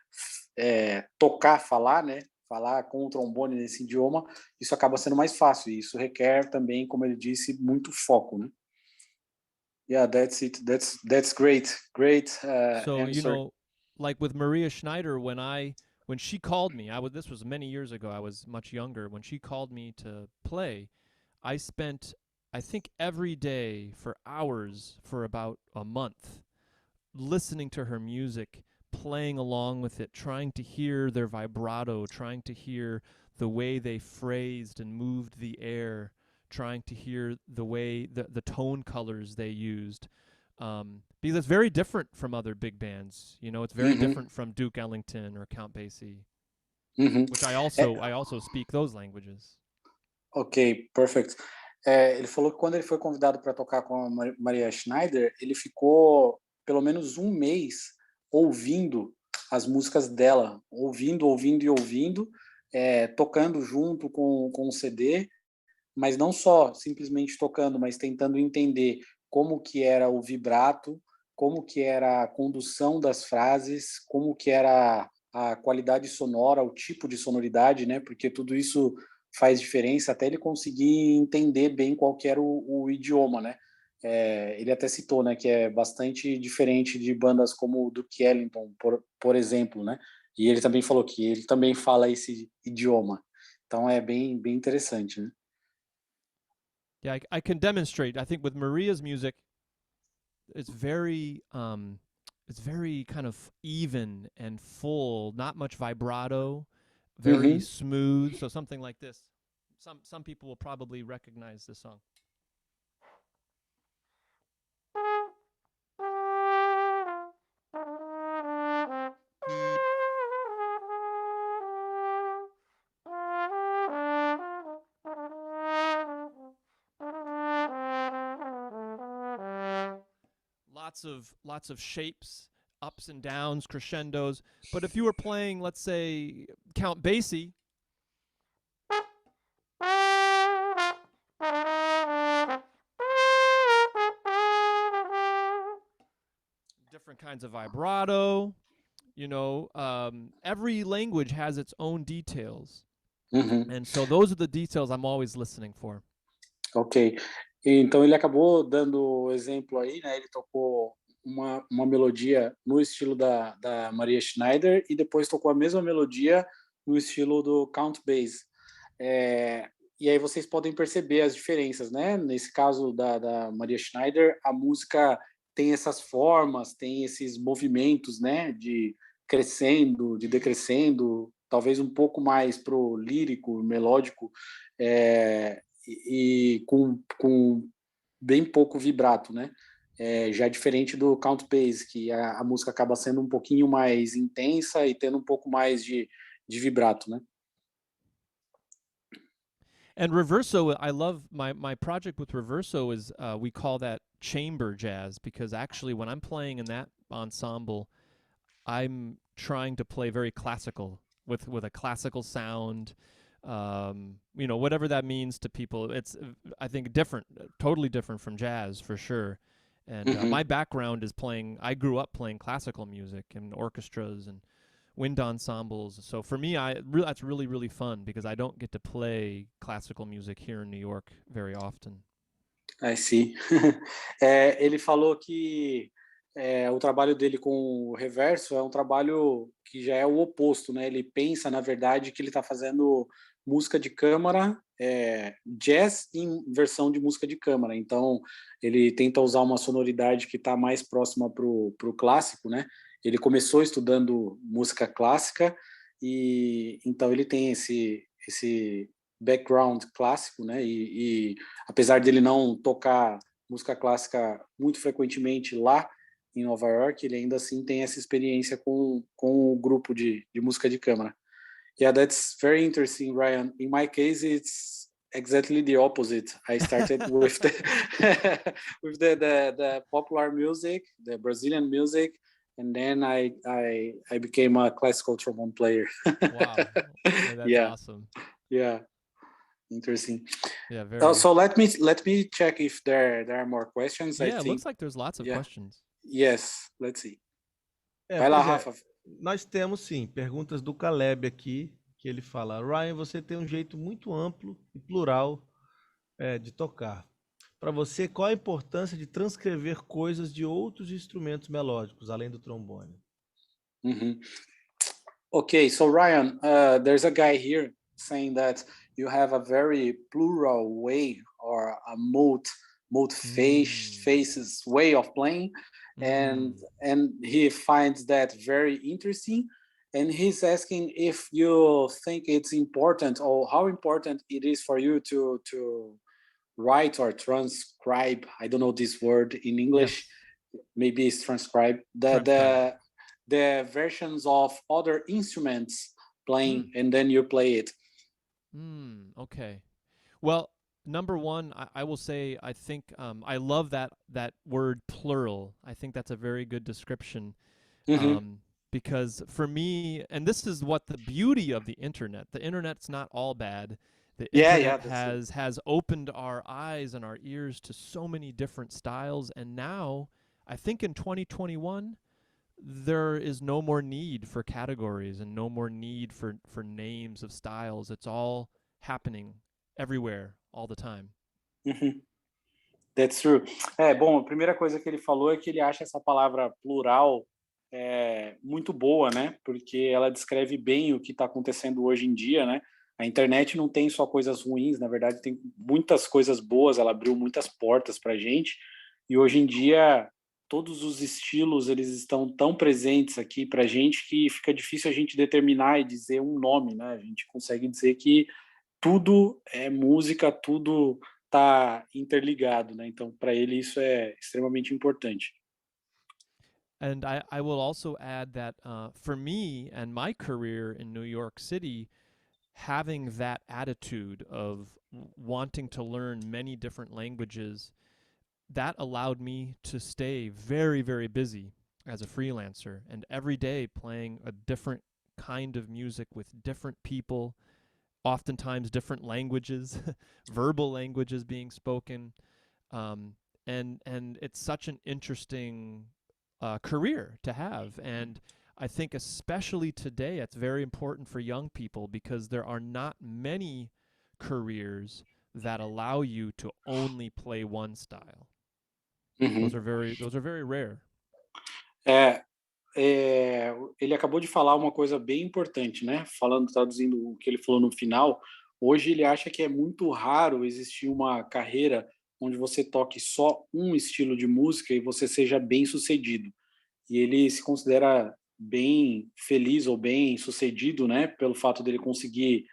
tocar, falar, né? Falar com o trombone nesse idioma, isso acaba sendo mais fácil. E isso requer também, como ele disse, muito foco, né? Yeah, that's it. That's great. Great So, answer. you know, like with Maria Schneider, when she called me, this was many years ago, I was much younger. When she called me to play, I spent, I think, every day for hours for about a month listening to her music, playing along with it, trying to hear their vibrato, trying to hear the way they phrased and moved the air, trying to hear the way the tone colors they used, because it's very different from other big bands. You know, it's very different from Duke Ellington or Count Basie, which I also speak those languages. Ok, perfect. Ele falou que quando ele foi convidado para tocar com a Maria Schneider, ele ficou pelo menos um mês ouvindo as músicas dela, ouvindo e ouvindo, tocando junto com o CD, mas não só simplesmente tocando, mas tentando entender como que era o vibrato, como que era a condução das frases, como que era a qualidade sonora, o tipo de sonoridade, né? Porque tudo isso faz diferença até ele conseguir entender bem qual que era o idioma, né? Ele até citou, né, que é bastante diferente de bandas como o Duke Ellington, por exemplo, né? E ele também falou que ele também fala esse idioma. Então é bem interessante, né? Yeah, I can demonstrate. I think with Maria's music, it's very kind of even and full, not much vibrato, very smooth. So something like this. Some people will probably recognize this song. Lots of shapes, ups and downs, crescendos. But if you were playing, let's say, Count Basie, different kinds of vibrato, you know, every language has its own details. And so those are the details I'm always listening for. Ok. Então ele acabou dando exemplo aí, né? Ele tocou uma melodia no estilo da Maria Schneider e depois tocou a mesma melodia no estilo do Count Basie. E aí vocês podem perceber as diferenças, né? Nesse caso da Maria Schneider, a música tem essas formas, tem esses movimentos, né? De crescendo, de decrescendo, talvez um pouco mais pro lírico, melódico, e com bem pouco vibrato, né? Já diferente do Count Basie, que a música acaba sendo um pouquinho mais intensa e tendo um pouco mais de vibrato, né? And reverso, I love my project with reverso is we call that chamber jazz, because actually when I'm playing in that ensemble, I'm trying to play very classical with a classical sound. You know, whatever that means to people, it's, I think, different, totally different from jazz for sure. And my background is I grew up playing classical music in orchestras and wind ensembles. So for me, that's really, really fun because I don't get to play classical music here in New York very often. I see. Ele falou que o trabalho dele com o reverso é um trabalho que já é o oposto, né? Ele pensa, na verdade, que ele está fazendo música de câmara, jazz em versão de música de câmara. Então, ele tenta usar uma sonoridade que está mais próxima pro clássico, né? Ele começou estudando música clássica e então ele tem esse background clássico, né? E apesar dele não tocar música clássica muito frequentemente lá em Nova York, ele ainda assim tem essa experiência com o grupo de música de câmara. Yeah, that's very interesting, Ryan. In my case, it's exactly the opposite. I started with the popular music, the Brazilian music, and then I became a classical trombone player. Wow, that's awesome. Yeah, interesting. Yeah, very. So let me check if there are more questions. Yeah, it looks like there's lots of questions. Yes, let's see. Vai lá, Rafa. Nós temos, sim, perguntas do Caleb aqui, que ele fala: Ryan, você tem um jeito muito amplo e plural de tocar. Para você, qual a importância de transcrever coisas de outros instrumentos melódicos, além do trombone? Okay, so Ryan, there's a guy here saying that you have a very plural way or a multi-faces way of playing, and he finds that very interesting. And he's asking if you think it's important or how important it is for you to write or transcribe, I don't know this word in English, maybe it's transcribed, the versions of other instruments playing, and then you play it. Okay. Well, number one, I will say I think I love that word plural. I think that's a very good description. Because for me, and this is what the beauty of the internet. The internet's not all bad. The internet has opened our eyes and our ears to so many different styles, and now I think in 2021 there is no more need for categories and no more need for names of styles. It's all happening everywhere all the time. That's true. Bom, a primeira coisa que ele falou é que ele acha essa palavra plural muito boa, né? Porque ela descreve bem o que está acontecendo hoje em dia, né? A internet não tem só coisas ruins, na verdade tem muitas coisas boas, ela abriu muitas portas para a gente, e hoje em dia todos os estilos eles estão tão presentes aqui para a gente que fica difícil a gente determinar e dizer um nome, né? A gente consegue dizer que tudo é música, tudo está interligado, né? Então, para ele isso é extremamente importante. And I will also add that for me and my career in New York City, having that attitude of wanting to learn many different languages, that allowed me to stay very, very busy as a freelancer, and every day playing a different kind of music with different people, oftentimes different languages, verbal languages being spoken, and it's such an interesting career to have. And I think especially today it's very important for young people because there are not many careers that allow you to only play one style. Those are very rare. Ele acabou de falar uma coisa bem importante, né? Traduzindo o que ele falou no final, hoje ele acha que é muito raro existir uma carreira onde você toque só um estilo de música e você seja bem sucedido. E ele se considera bem feliz ou bem sucedido, né? Pelo fato dele conseguir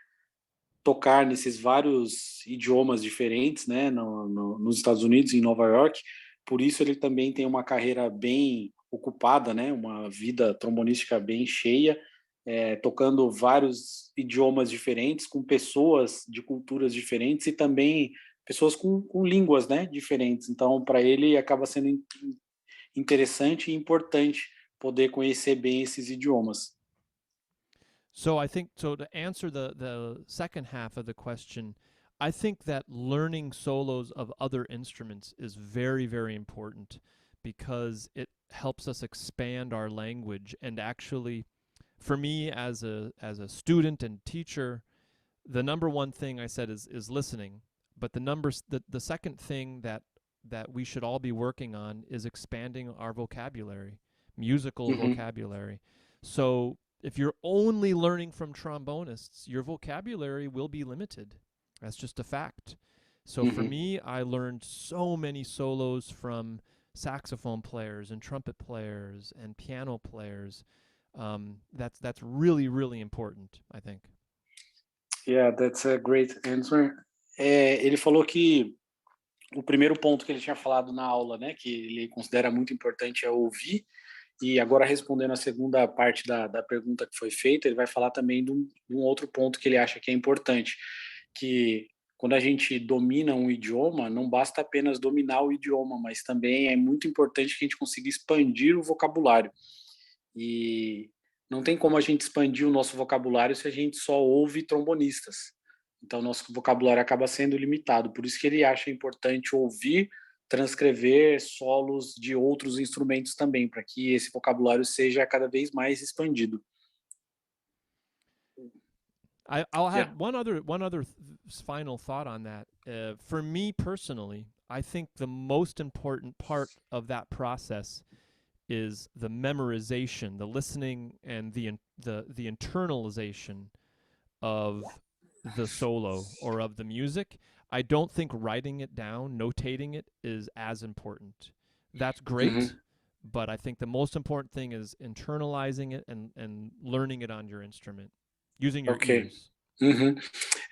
tocar nesses vários idiomas diferentes, né? Nos Estados Unidos, em Nova York. Por isso ele também tem uma carreira bem ocupada, né? Uma vida trombonística bem cheia, tocando vários idiomas diferentes, com pessoas de culturas diferentes e também pessoas com línguas, né, diferentes. Então, para ele, acaba sendo interessante e importante poder conhecer bem esses idiomas. So I think, to answer the second half of the question, I think that learning solos of other instruments is very, very important because it helps us expand our language. And actually, for me as a student and teacher, the number one thing I said is listening. But the second thing that we should all be working on is expanding our vocabulary, musical vocabulary. So if you're only learning from trombonists, your vocabulary will be limited. That's just a fact. So for me, I learned so many solos from saxophone players and trumpet players and piano players. That's really, really important, I think. Yeah, that's a great answer. Ele falou que o primeiro ponto que ele tinha falado na aula, né, que ele considera muito importante é ouvir, e agora respondendo a segunda parte da pergunta que foi feita, ele vai falar também de um outro ponto que ele acha que é importante, que quando a gente domina um idioma, não basta apenas dominar o idioma, mas também é muito importante que a gente consiga expandir o vocabulário. E não tem como a gente expandir o nosso vocabulário se a gente só ouve trombonistas. Então, nosso vocabulário acaba sendo limitado. Por isso que ele acha importante ouvir, transcrever solos de outros instrumentos também, para que esse vocabulário seja cada vez mais expandido. I'll have one other final thought on that. For me personally, I think the most important part of that process is the memorization, the listening, and the internalization of the solo or of the music. I don't think writing it down, notating it, is as important. That's great, but I think the most important thing is internalizing it and learning it on your instrument, using your ears.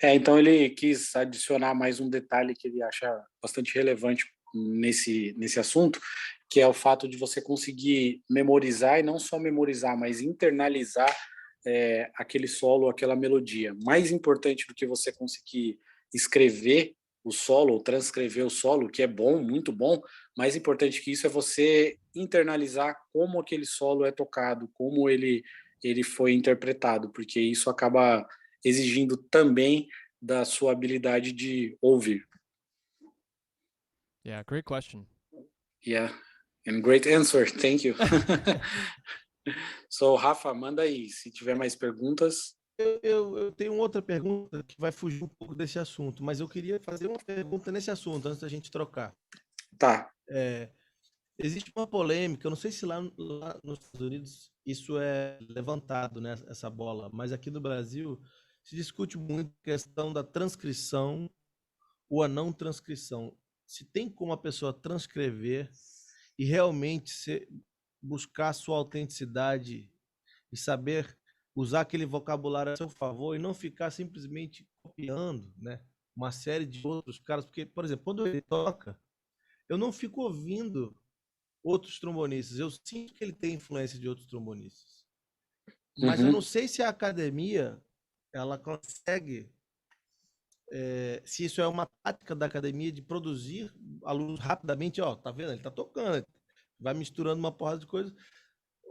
Então ele quis adicionar mais um detalhe que ele acha bastante relevante nesse assunto, que é o fato de você conseguir memorizar, e não só memorizar, mas internalizar aquele solo, aquela melodia. Mais importante do que você conseguir escrever o solo, ou transcrever o solo, que é bom, muito bom, mais importante que isso é você internalizar como aquele solo é tocado, como ele foi interpretado, porque isso acaba exigindo também da sua habilidade de ouvir. Yeah, great question. Yeah, and great answer, thank you. So, Rafa, manda aí, se tiver mais perguntas. Eu tenho outra pergunta que vai fugir um pouco desse assunto, mas eu queria fazer uma pergunta nesse assunto antes da gente trocar. Tá. Existe uma polêmica, eu não sei se lá nos Estados Unidos isso é levantado, né, essa bola, mas aqui no Brasil se discute muito a questão da transcrição ou a não transcrição. Se tem como a pessoa transcrever e realmente buscar a sua autenticidade e saber usar aquele vocabulário a seu favor e não ficar simplesmente copiando, né, uma série de outros caras, porque, por exemplo, quando ele toca, eu não fico ouvindo outros trombonistas, eu sinto que ele tem influência de outros trombonistas, mas eu não sei se a academia ela consegue, se isso é uma tática da academia de produzir alunos rapidamente, ó, tá vendo, ele tá tocando, vai misturando uma porrada de coisas,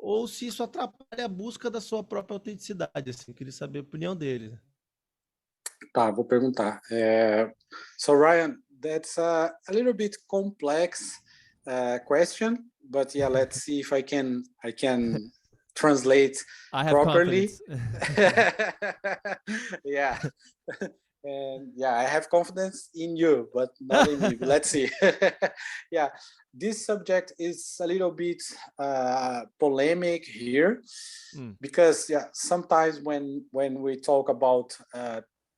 ou se isso atrapalha a busca da sua própria autenticidade, assim, eu queria saber a opinião dele. Tá, vou perguntar. So, Ryan, that's a little bit complex question, but yeah, let's see if I can translate I have properly. confidence. Yeah. And yeah, I have confidence in you, but not in me. Let's see. Yeah, this subject is a little bit polemic here, because yeah, sometimes when we talk about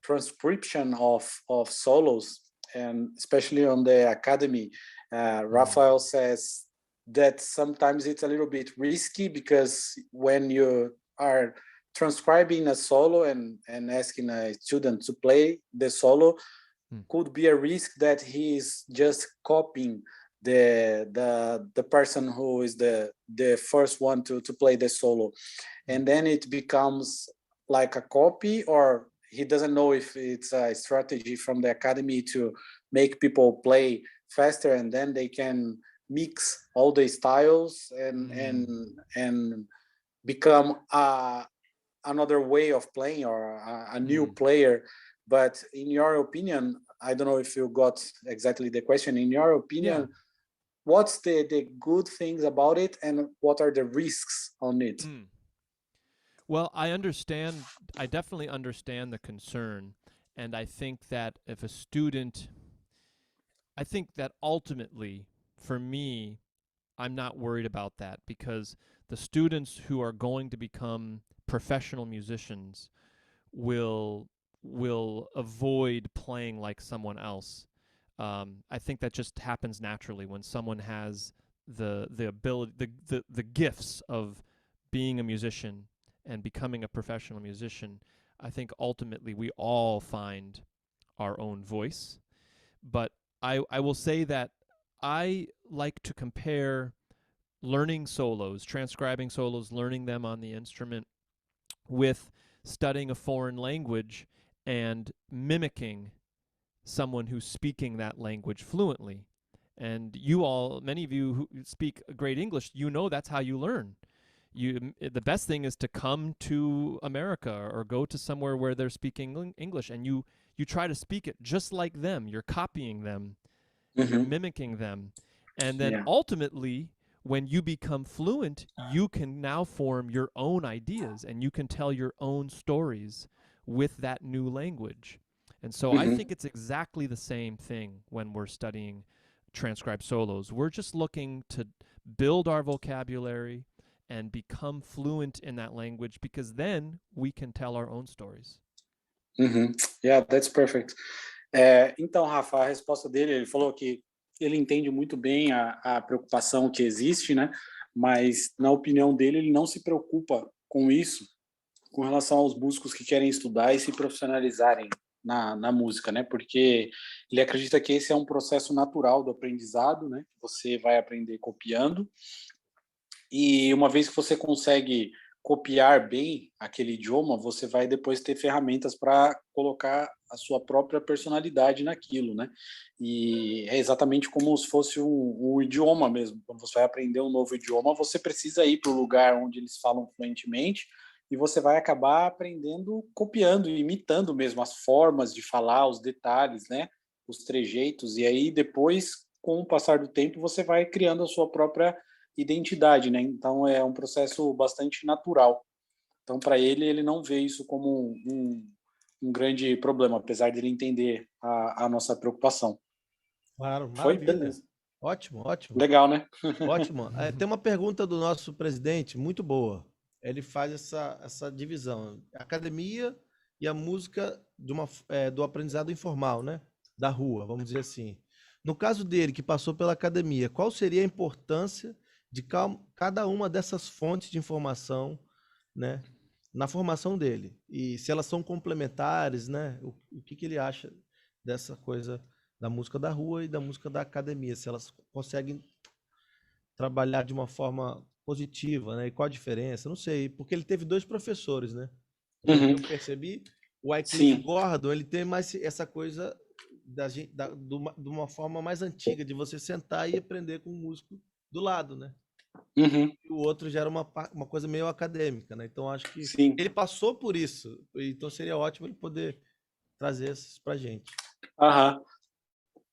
transcription of solos, and especially on the academy, Rafael says that sometimes it's a little bit risky, because when you are transcribing a solo and asking a student to play the solo, could be a risk that he is just copying the person who is the first one to play the solo, and then it becomes like a copy, or he doesn't know if it's a strategy from the academy to make people play faster, and then they can mix all the styles and become another way of playing, or a new player. But in your opinion, I don't know if you got exactly the question. In your opinion, what's the good things about it, and what are the risks on it? Well, I definitely understand the concern, and I think that if a student, I think that ultimately, for me, I'm not worried about that, because the students who are going to become professional musicians will avoid playing like someone else. I think that just happens naturally when someone has the ability, the gifts of being a musician and becoming a professional musician. I think ultimately we all find our own voice. But I will say that I like to compare learning solos, transcribing solos, learning them on the instrument, with studying a foreign language and mimicking someone who's speaking that language fluently. And many of you who speak great English, that's how you learn. The best thing is to come to America or go to somewhere where they're speaking English, and you try to speak it just like them. You're copying them, you're mimicking them, and then ultimately, when you become fluent, you can now form your own ideas, and you can tell your own stories with that new language. And so I think it's exactly the same thing when we're studying transcribed solos. We're just looking to build our vocabulary and become fluent in that language, because then we can tell our own stories. Yeah, that's perfect. Então, Rafa, a resposta dele, ele falou que ele entende muito bem a preocupação que existe, né? Mas, na opinião dele, ele não se preocupa com isso, com relação aos músicos que querem estudar e se profissionalizarem na música, né? Porque ele acredita que esse é um processo natural do aprendizado, né? Você vai aprender copiando, e uma vez que você consegue copiar bem aquele idioma, você vai depois ter ferramentas para colocar a sua própria personalidade naquilo, né? E é exatamente como se fosse um idioma mesmo. Quando você vai aprender um novo idioma, você precisa ir para o lugar onde eles falam fluentemente e você vai acabar aprendendo, copiando, imitando mesmo as formas de falar, os detalhes, né? Os trejeitos. E aí depois, com o passar do tempo, você vai criando a sua própria identidade, né? Então é um processo bastante natural. Então para ele não vê isso como um grande problema, apesar de ele entender a nossa preocupação. Claro, Foi? maravilha. Beleza. Ótimo, ótimo. Legal, né? Ótimo. Tem uma pergunta do nosso presidente, muito boa. Ele faz essa divisão, a academia e a música do aprendizado informal, né? Da rua, vamos dizer assim. No caso dele, que passou pela academia, qual seria a importância de cada uma dessas fontes de informação, né? Na formação dele? E se elas são complementares, né? O que ele acha dessa coisa da música da rua e da música da academia? Se elas conseguem trabalhar de uma forma positiva, né? E qual a diferença? Não sei, porque ele teve dois professores, né? Pelo que Uhum. eu percebi, o Wycliffe Sim. Gordon, ele tem mais essa coisa de uma forma mais antiga, de você sentar e aprender com o músico do lado, né? Uhum. E o outro já era uma coisa meio acadêmica, né? Então acho que Sim. ele passou por isso, então seria ótimo ele poder trazer isso pra gente. Aham.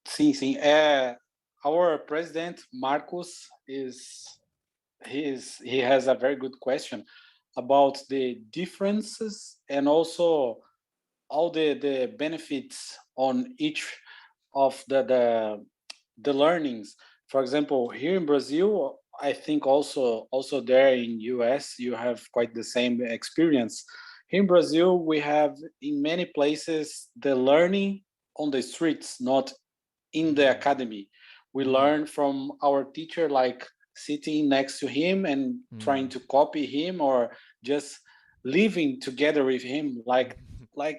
Sim, sim. Our president Marcos he has a very good question about the differences and also all the benefits on each of the learnings. For example, here in Brazil, I think also there in US, you have quite the same experience. Here in Brazil, we have in many places the learning on the streets, not in the academy. We learn from our teacher, like sitting next to him and trying to copy him, or just living together with him, like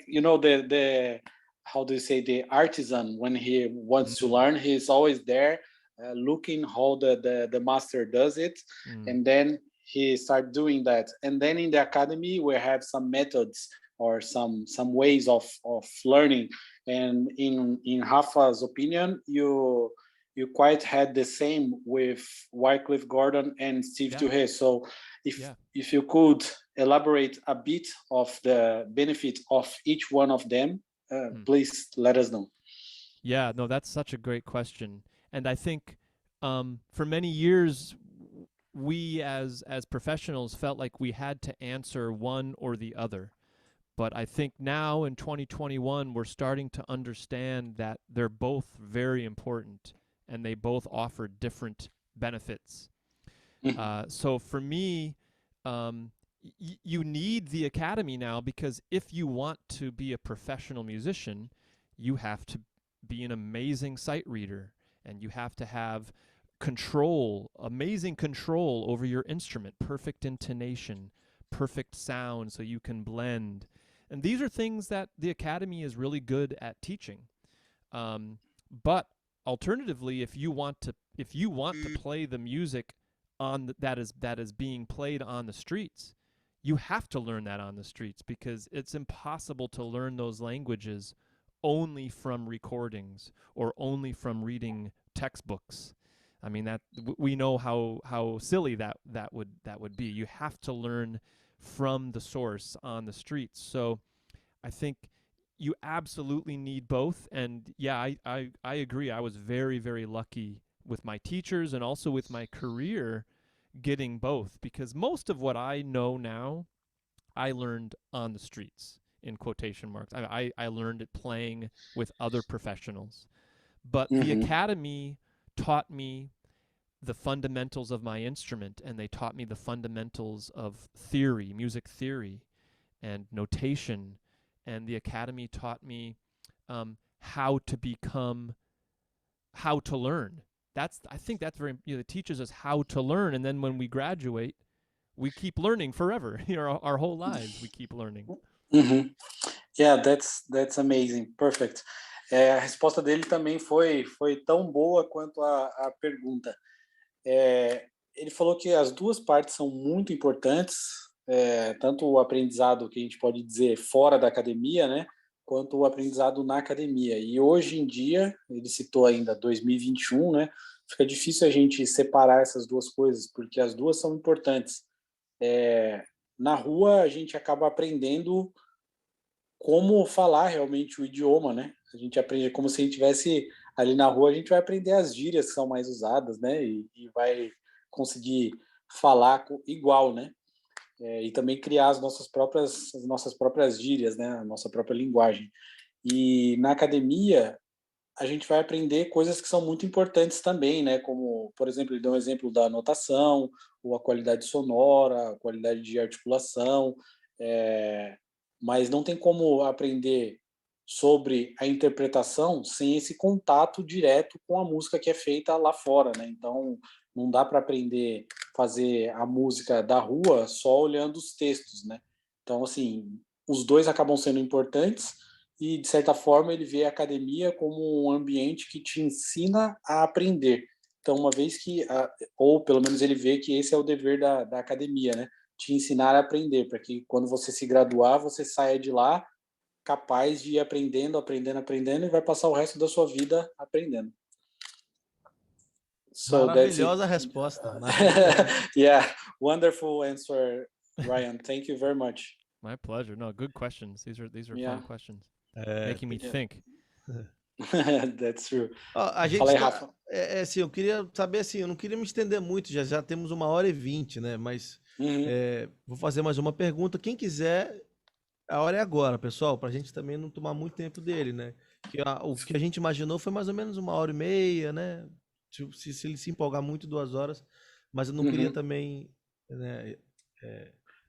you know the how do you say, the artisan, when he wants to learn, he's always there looking how the master does it, and then he start doing that. And then in the academy we have some methods or some ways of learning. And in Rafa's opinion, you quite had the same with Wycliffe Gordon and Steve Tuhé. So if you could elaborate a bit of the benefit of each one of them, please let us know. Yeah, no, that's such a great question. And I think for many years, we as professionals felt like we had to answer one or the other. But I think now in 2021, we're starting to understand that they're both very important and they both offer different benefits. So for me, you need the academy now, because if you want to be a professional musician, you have to be an amazing sight reader, and you have to have amazing control over your instrument, perfect intonation, perfect sound, so you can blend. And these are things that the academy is really good at teaching. But alternatively, if you want to play the music that is being played on the streets, you have to learn that on the streets, because it's impossible to learn those languages only from recordings or only from reading textbooks. I mean, that we know how silly that would be. You have to learn from the source on the streets. So I think you absolutely need both. And yeah, I agree. I was very, very lucky with my teachers and also with my career getting both, because most of what I know now, I learned on the streets, in quotation marks. I learned it playing with other professionals. But the academy taught me the fundamentals of my instrument, and they taught me the fundamentals of theory, music theory, and notation. And the academy taught me how to learn. I think that's very, it teaches us how to learn, and then when we graduate, we keep learning forever. Our whole lives we keep learning. Yeah, that's amazing. Perfect. A resposta dele também foi tão boa quanto a pergunta. Ele falou que as duas partes são muito importantes, tanto o aprendizado que a gente pode dizer fora da academia, né, quanto o aprendizado na academia. E hoje em dia, ele citou ainda 2021, né, fica difícil a gente separar essas duas coisas, porque as duas são importantes. Na rua, a gente acaba aprendendo como falar realmente o idioma, né? A gente aprende como se a gente estivesse ali na rua, a gente vai aprender as gírias que são mais usadas, né? E vai conseguir falar igual, né? E também criar as nossas próprias gírias, né? A nossa própria linguagem. E na academia, a gente vai aprender coisas que são muito importantes também, né? Como, por exemplo, ele deu um exemplo da notação, ou a qualidade sonora, a qualidade de articulação, mas não tem como aprender sobre a interpretação sem esse contato direto com a música que é feita lá fora, né? Então, não dá para aprender fazer a música da rua só olhando os textos, né? Então, assim, os dois acabam sendo importantes e, de certa forma, ele vê a academia como um ambiente que te ensina a aprender. Então, uma vez que, ou pelo menos ele vê que esse é o dever da academia, né? Te ensinar a aprender, para que quando você se graduar, você saia de lá capaz de ir aprendendo e vai passar o resto da sua vida aprendendo. So that's it. Maravilhosa resposta. Maravilhosa. Yeah, wonderful answer, Ryan. Thank you very much. My pleasure. No, good questions. These are Yeah. fun questions. Making me think. That's true. A gente Fala aí, Rafa. assim, eu queria saber assim, eu não queria me estender muito, já temos 1h20, né? Mas vou fazer mais uma pergunta. Quem quiser, a hora é agora, pessoal, para a gente também não tomar muito tempo dele, né? O que a gente imaginou foi mais ou menos 1h30, né? Se ele se empolgar muito, 2 horas, mas eu não queria também, né?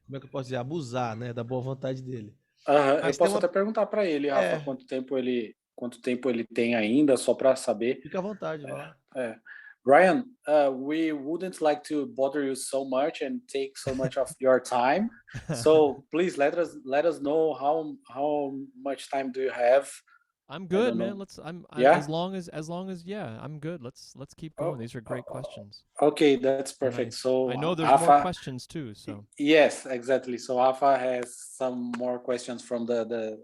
Como é que eu posso dizer? Abusar, né? Da boa vontade dele. Eu posso até perguntar para ele, Rafa, quanto tempo ele tem ainda, só para saber. Fica à vontade, vai lá. Ryan, we wouldn't like to bother you so much and take so much of your time. So please let us know how much time do you have? I'm good, man. As long as yeah, I'm good. Let's keep going. These are great questions. Okay, that's perfect. So I know there's Rafa, more questions too. So yes, exactly. So Rafa has some more questions from the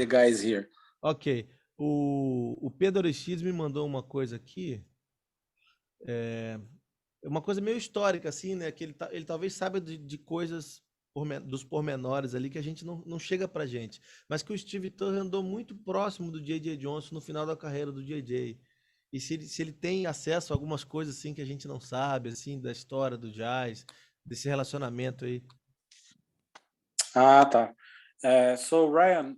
guys here. Ok. O Pedro X me mandou uma coisa aqui. Uma coisa meio histórica, assim, né? Que ele talvez saiba de coisas dos pormenores ali que a gente não chega pra gente. Mas que o Steve Turner andou muito próximo do J.J. Johnson no final da carreira do J.J. E se ele tem acesso a algumas coisas assim que a gente não sabe, assim, da história do jazz, desse relacionamento aí. Ah, tá. So Ryan,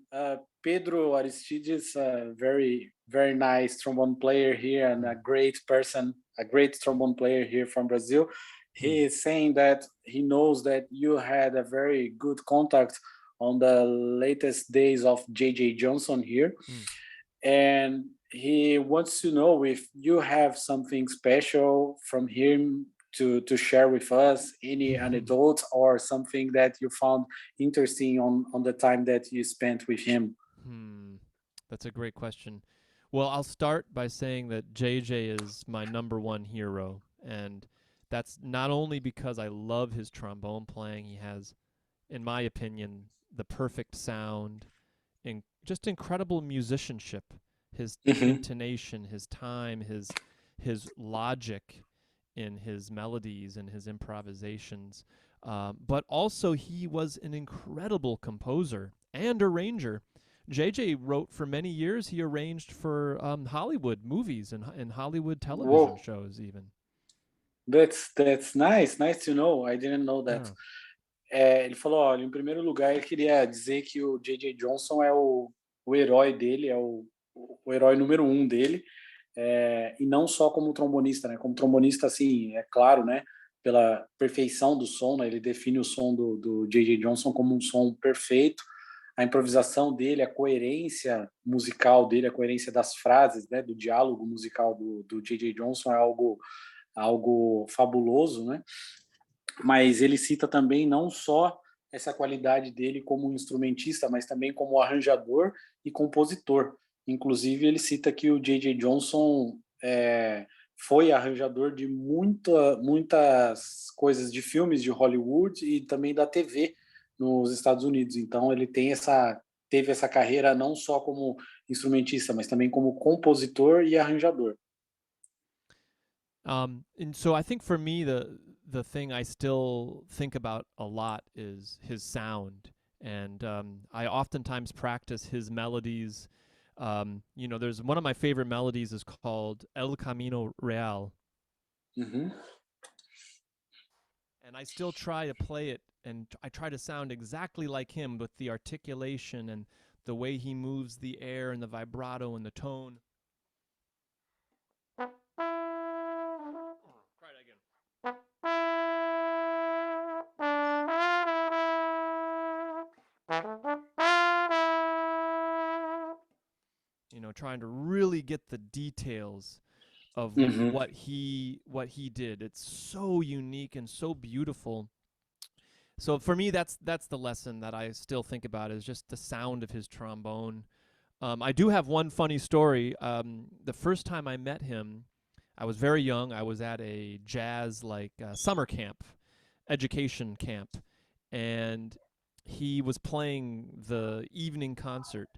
Pedro Aristides, a very, very nice trombone player here and a great person, a great trombone player here from Brazil. He is saying that he knows that you had a very good contact on the latest days of J.J. Johnson here. And he wants to know if you have something special from him to share with us, any anecdotes or something that you found interesting on the time that you spent with him. That's a great question. Well, I'll start by saying that JJ is my number one hero, and that's not only because I love his trombone playing. He has, in my opinion, the perfect sound and just incredible musicianship. His intonation, his time, his logic in his melodies and his improvisations. But also he was an incredible composer and arranger. JJ wrote for many years. He arranged for Hollywood movies and Hollywood television shows even. That's nice to know. I didn't know that. Ele falou, olha, em primeiro lugar, ele queria dizer que o J.J. Johnson é o herói dele, é o herói número 1 dele, e não só como trombonista, né? Como trombonista, assim, é claro, né? Pela perfeição do som, né? Ele define o som do J.J. Johnson como um som perfeito. A improvisação dele, a coerência musical dele, a coerência das frases, né? Do diálogo musical do J.J. Johnson é algo fabuloso, né? Mas ele cita também não só essa qualidade dele como instrumentista, mas também como arranjador e compositor. Inclusive, ele cita que o J.J. Johnson foi arranjador de muitas coisas de filmes de Hollywood e também da TV nos Estados Unidos. Então, ele teve essa carreira não só como instrumentista, mas também como compositor e arranjador. And so I think for me, the thing I still think about a lot is his sound, and I oftentimes practice his melodies. There's one of my favorite melodies is called El Camino Real, Mm-hmm. and I still try to play it, and I try to sound exactly like him with the articulation and the way he moves the air and the vibrato and the tone. Try it again. Trying to really get the details of Mm-hmm. what he did. It's so unique and so beautiful. So for me, that's the lesson that I still think about, is just the sound of his trombone. I do have one funny story. The first time I met him, I was very young. I was at a jazz summer camp, education camp, and he was playing the evening concert.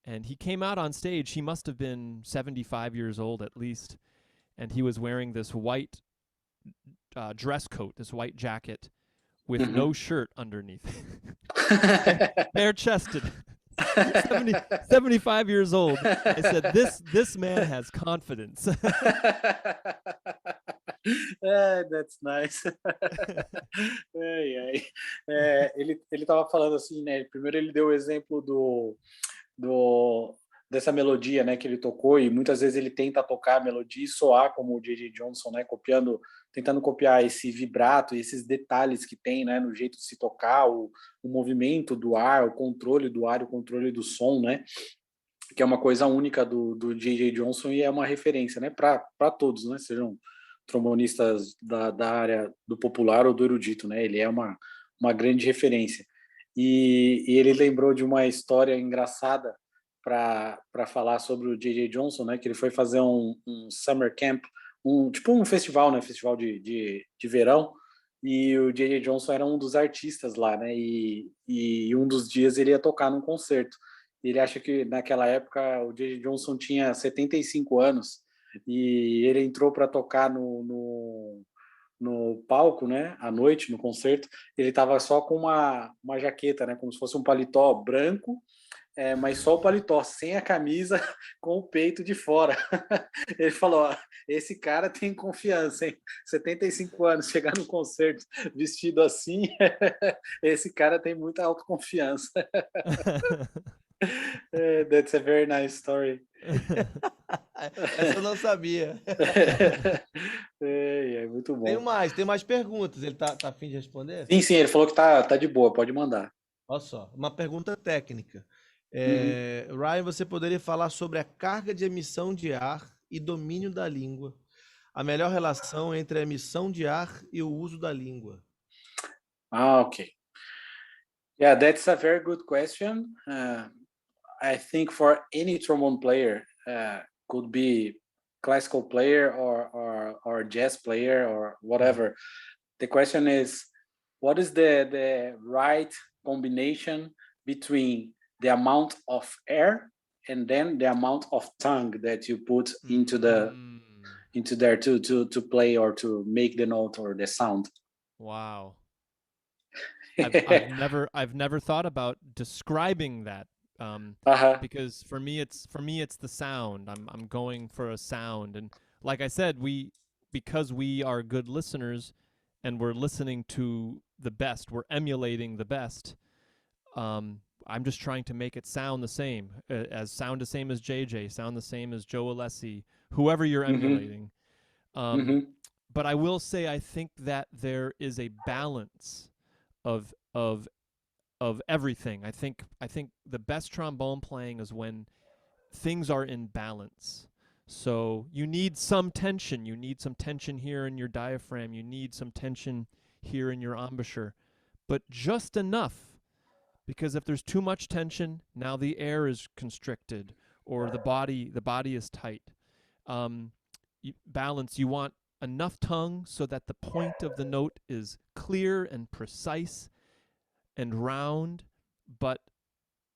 And he came out on stage. He must have been 75 years old at least. And he was wearing this white dress coat, this white jacket with Mm-hmm. no shirt underneath. Bare chested. 75 years old. I said, this man has confidence. That's nice. Ele estava falando assim, né? Primeiro ele deu o exemplo dessa melodia, né, que ele tocou, e muitas vezes ele tenta tocar a melodia e soar como o J.J. Johnson, né, tentando copiar esse vibrato e esses detalhes que tem, né, no jeito de se tocar, o movimento do ar, o controle do ar, o controle do som, né, que é uma coisa única do J.J. Johnson e é uma referência, né, para todos, né, sejam trombonistas da área do popular ou do erudito, né, ele é uma grande referência. E ele lembrou de uma história engraçada para falar sobre o J.J. Johnson, né? Que ele foi fazer um summer camp, tipo um festival, né? Festival de verão. E o J.J. Johnson era um dos artistas lá, né? E um dos dias ele ia tocar num concerto. Ele acha que naquela época o J.J. Johnson tinha 75 anos e ele entrou para tocar no palco, né, à noite, no concerto. Ele estava só com uma jaqueta, né, como se fosse um paletó branco, mas só o paletó, sem a camisa, com o peito de fora. Ele falou, ó, esse cara tem confiança, hein? 75 anos, chegar no concerto vestido assim, esse cara tem muita autoconfiança. That's a very nice story. Essa eu não sabia. Muito bom. Tem mais perguntas. Ele tá a fim de responder? Sim, ele falou que tá de boa, pode mandar. Olha só, uma pergunta técnica. Ryan, você poderia falar sobre a carga de emissão de ar e domínio da língua? A melhor relação entre a emissão de ar e o uso da língua? Okay. Yeah, that's a very good question. I think for any trombone player, could be classical player or jazz player or whatever. The question is, what is the right combination between the amount of air and then the amount of tongue that you put into there to play or to make the note or the sound? Wow. I've never thought about describing that. Because for me it's the sound. I'm going for a sound, and like I said, because we are good listeners and we're listening to the best, we're emulating the best. I'm just trying to make it sound the same as JJ, sound the same as Joe Alessi, whoever you're emulating. But I will say I think that there is a balance of everything. I think the best trombone playing is when things are in balance. So you need some tension. You need some tension here in your diaphragm. You need some tension here in your embouchure. but just enough, because if there's too much tension, now the air is constricted or the body is tight. Balance, you want enough tongue so that the point of the note is clear and precise and round, but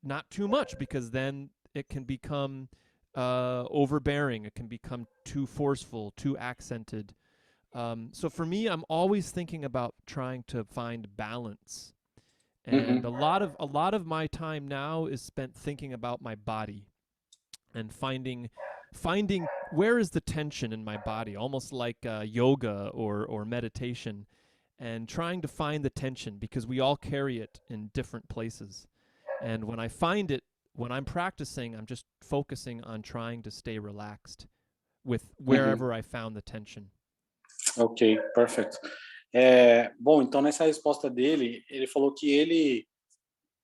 not too much, because then it can become overbearing. It can become too forceful, too accented. So for me, I'm always thinking about trying to find balance. And a lot of my time now is spent thinking about my body and finding where is the tension in my body, almost like yoga or meditation, and trying to find the tension, because we all carry it in different places. And when I find it, when I'm practicing, I'm just focusing on trying to stay relaxed with wherever I found the tension. Ok, perfect. Bom, então nessa resposta dele, ele falou que ele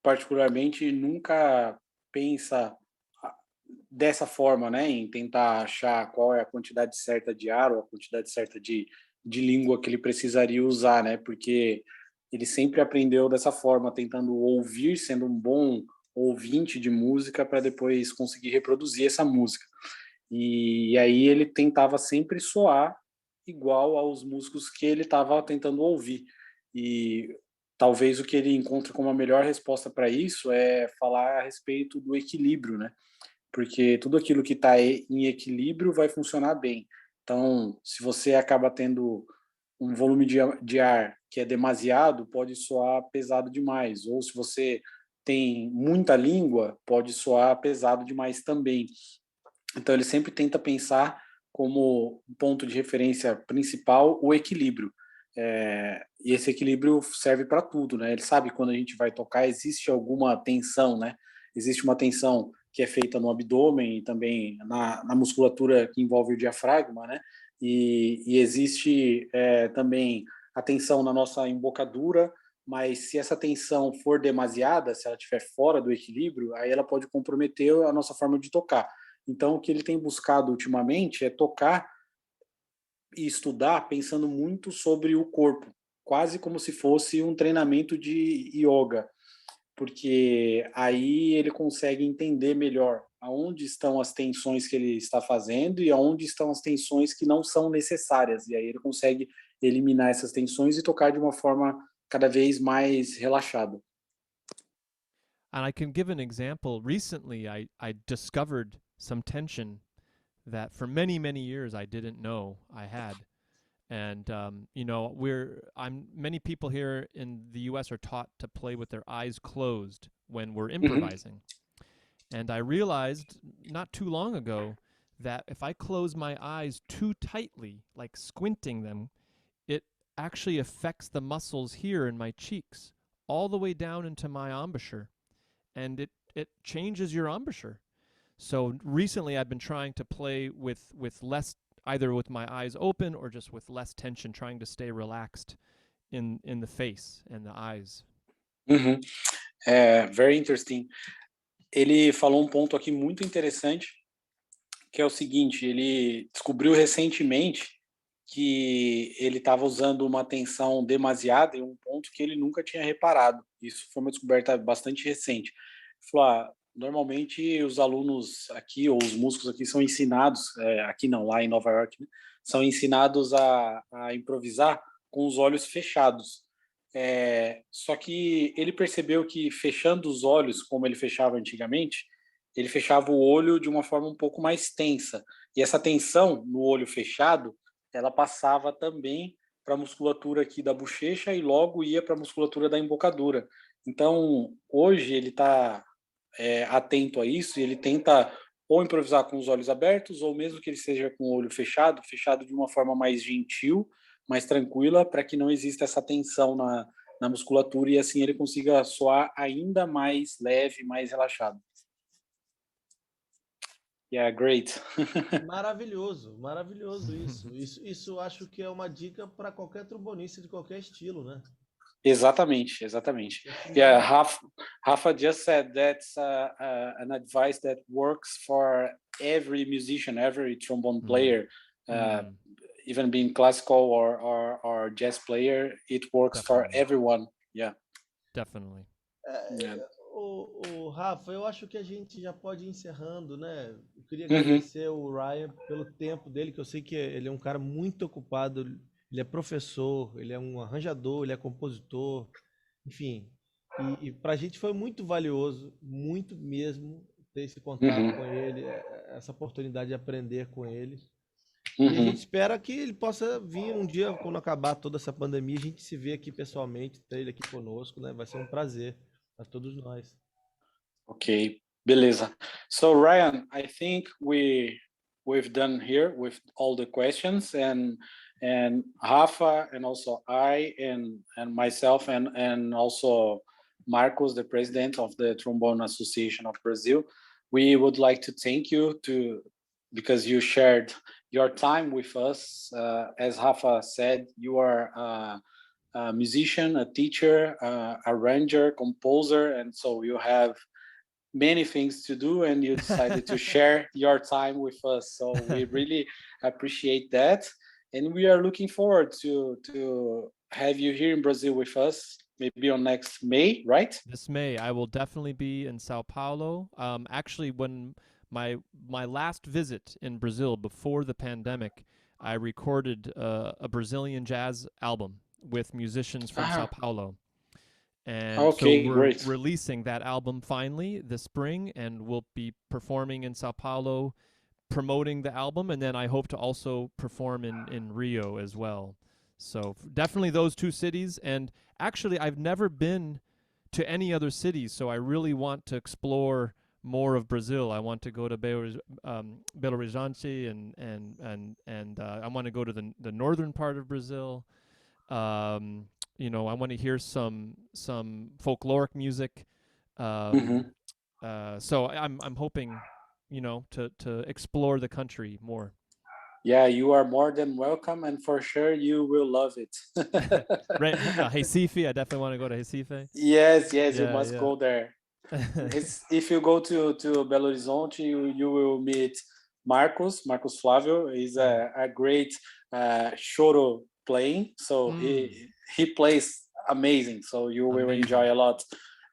particularmente nunca pensa dessa forma, né, em tentar achar qual é a quantidade certa de ar ou a quantidade certa de língua que ele precisaria usar, né, porque ele sempre aprendeu dessa forma, tentando ouvir, sendo um bom ouvinte de música para depois conseguir reproduzir essa música. E aí ele tentava sempre soar igual aos músicos que ele estava tentando ouvir. E talvez o que ele encontra como a melhor resposta para isso é falar a respeito do equilíbrio, né? Porque tudo aquilo que está em equilíbrio vai funcionar bem. Então, se você acaba tendo um volume de ar que é demasiado, pode soar pesado demais. Ou se você tem muita língua, pode soar pesado demais também. Então, ele sempre tenta pensar como ponto de referência principal o equilíbrio. E esse equilíbrio serve para tudo, né? Ele sabe que quando a gente vai tocar, existe alguma tensão, né? Existe uma tensão que é feita no abdômen e também na musculatura que envolve o diafragma, né? E existe também a tensão na nossa embocadura, mas se essa tensão for demasiada, se ela estiver fora do equilíbrio, aí ela pode comprometer a nossa forma de tocar. Então, o que ele tem buscado ultimamente é tocar e estudar pensando muito sobre o corpo, quase como se fosse um treinamento de yoga, porque aí ele consegue entender melhor aonde estão as tensões que ele está fazendo e aonde estão as tensões que não são necessárias, e aí ele consegue eliminar essas tensões e tocar de uma forma cada vez mais relaxada. And I can give an example. Recently, I discovered some tension that for many, many years I didn't know I had. And many people here in the US are taught to play with their eyes closed when we're improvising. And I realized not too long ago that if I close my eyes too tightly, like squinting them, it actually affects the muscles here in my cheeks all the way down into my embouchure. And it changes your embouchure. So recently I've been trying to play with less, either with my eyes open or just with less tension, trying to stay relaxed in the face and the eyes. Very interesting. Ele falou um ponto aqui muito interessante, que é o seguinte: ele descobriu recentemente que ele estava usando uma tensão demasiada em um ponto que ele nunca tinha reparado. Isso foi uma descoberta bastante recente. Ele falou, normalmente os alunos aqui, ou os músicos aqui, são ensinados, aqui não, lá em Nova York, né, são ensinados a improvisar com os olhos fechados. Só que ele percebeu que fechando os olhos, como ele fechava antigamente, ele fechava o olho de uma forma um pouco mais tensa. E essa tensão no olho fechado, ela passava também para a musculatura aqui da bochecha e logo ia para a musculatura da embocadura. Então, hoje ele está atento a isso e ele tenta ou improvisar com os olhos abertos ou mesmo que ele seja com o olho fechado de uma forma mais gentil, mais tranquila, para que não exista essa tensão na musculatura e assim ele consiga soar ainda mais leve, mais relaxado. Yeah, great. Maravilhoso, maravilhoso isso. Isso acho que é uma dica para qualquer trombonista de qualquer estilo, né? Exatamente. Yeah, Rafa just said that's an advice that works for every musician, every trombone player, even being classical or jazz player, it works Definitely. For everyone. Yeah. definitely. O Rafa, eu acho que a gente já pode ir encerrando, né? Eu queria agradecer o Ryan pelo tempo dele, que eu sei que ele é um cara muito ocupado, ele é professor, ele é um arranjador, ele é compositor, enfim. E para a gente foi muito valioso, muito mesmo, ter esse contato com ele, essa oportunidade de aprender com ele. E a gente espera que ele possa vir um dia, quando acabar toda essa pandemia, a gente se vê aqui pessoalmente, ter ele aqui conosco, né? Vai ser um prazer para todos nós. Okay, beleza. So Ryan, I think we've done here with all the questions, and Rafa, and also I, and myself, and also Marcos, the president of the Trombone Association of Brazil. We would like to thank you because you shared your time with us. As Rafa said, you are a musician, a teacher, arranger, composer, and so you have many things to do, and you decided to share your time with us. So we really appreciate that, and we are looking forward to have you here in Brazil with us, maybe on next May, right? This May, I will definitely be in Sao Paulo. Actually, when my last visit in Brazil before the pandemic, I recorded a Brazilian jazz album with musicians from Sao Paulo. And so we're releasing that album finally this spring, and we'll be performing in Sao Paulo, promoting the album, and then I hope to also perform in Rio as well. So definitely those two cities. And actually, I've never been to any other cities, so I really want to explore more of Brazil. I want to go to Belo Horizonte, and I want to go to the northern part of Brazil. You know, I want to hear some folkloric music. So I'm hoping, you know, to explore the country more. Yeah, you are more than welcome, and for sure you will love it. Right, Recife, I definitely want to go to Recife. Yes, you must go there. If you go to Belo Horizonte, you will meet Marcos Flávio. He's a great choro playing, so he plays amazing, so you will enjoy a lot.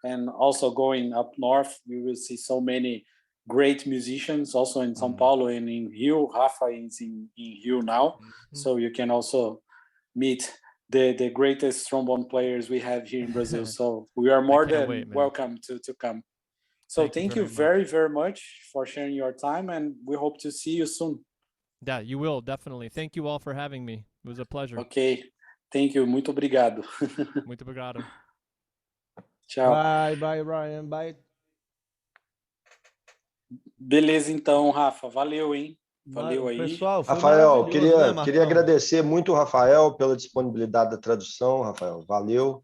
And also going up north, you will see so many great musicians also in São Paulo and in Rio. Rafa is in Rio now, so you can also meet the greatest trombone players we have here in Brazil. So we are more than welcome to come. So thank you very, very much for sharing your time, and we hope to see you soon. Yeah, you will, definitely. Thank you all for having me. It was a pleasure. Okay. Thank you. Muito obrigado. Muito obrigado. Tchau. Bye, Ryan. Bye. Beleza, então, Rafa. Valeu, hein? Valeu aí. Pessoal, foi Rafael, maravilhoso, né, queria agradecer muito o Rafael pela disponibilidade da tradução, Rafael. Valeu.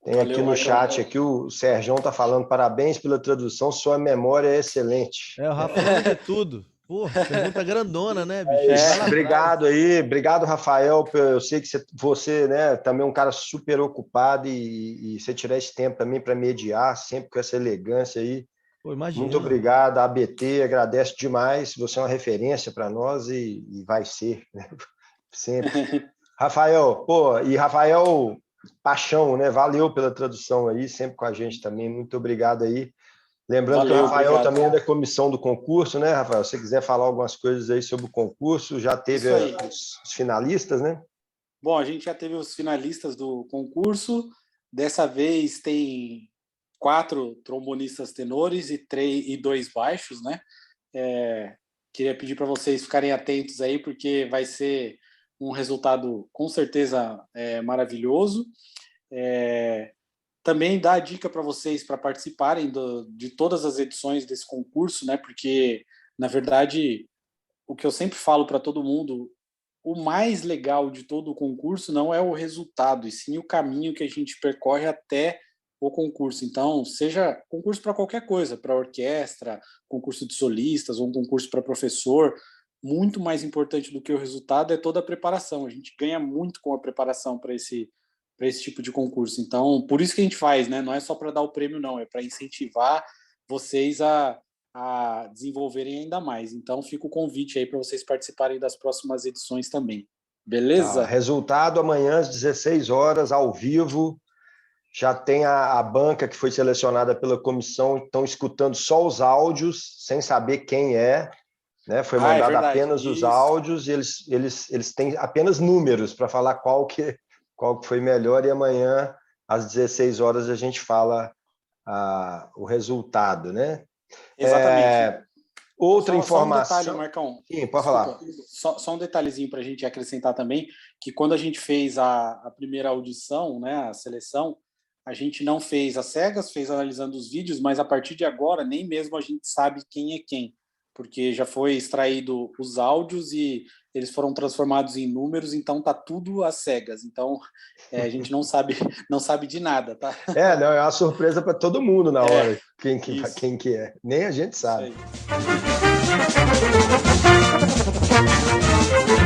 Tem aqui no chat, aqui o Serjão está falando, parabéns pela tradução, sua memória é excelente. O Rafa lembra de tudo. Pô, pergunta grandona, né, bicho? Obrigado aí, obrigado, Rafael. Eu sei que você, né, também é um cara super ocupado e você tirar esse tempo também para mediar, sempre com essa elegância aí. Pô, imagina. Muito obrigado, a ABT, agradece demais. Você é uma referência para nós e vai ser, né? Sempre. Rafael, Rafael Paixão, né? Valeu pela tradução aí, sempre com a gente também. Muito obrigado aí. Lembrando que o Rafael também é da comissão do concurso, né, Rafael? Se você quiser falar algumas coisas aí sobre o concurso, já teve os finalistas, né? Bom, a gente já teve os finalistas do concurso. Dessa vez tem 4 trombonistas tenores e 2 baixos, né? Queria pedir para vocês ficarem atentos aí, porque vai ser um resultado com certeza maravilhoso. Também dá a dica para vocês para participarem de todas as edições desse concurso, né? Porque, na verdade, o que eu sempre falo para todo mundo, o mais legal de todo o concurso não é o resultado, e sim o caminho que a gente percorre até o concurso. Então, seja concurso para qualquer coisa, para orquestra, concurso de solistas ou um concurso para professor, muito mais importante do que o resultado é toda a preparação. A gente ganha muito com a preparação para esse tipo de concurso. Então, por isso que a gente faz, né? Não é só para dar o prêmio, não, é para incentivar vocês a desenvolverem ainda mais. Então, fica o convite aí para vocês participarem das próximas edições também. Beleza? Resultado amanhã às 16 horas, ao vivo. já tem a banca que foi selecionada pela comissão, estão escutando só os áudios, sem saber quem é, né? Foi mandado verdade. apenas os áudios, e eles têm apenas números para falar qual que foi melhor, e amanhã, às 16 horas, a gente fala o resultado, né? Exatamente. Outra informação... Só um detalhe, Marcão. Sim, pode falar. Só um detalhezinho para a gente acrescentar também, que quando a gente fez a primeira audição, né, a seleção, a gente não fez às cegas, fez analisando os vídeos, mas a partir de agora nem mesmo a gente sabe quem é quem, porque já foi extraído os áudios e eles foram transformados em números, então tá tudo às cegas. Então a gente não sabe de nada, tá? Não, é uma surpresa para todo mundo na hora, quem que é. Nem a gente sabe. Isso aí.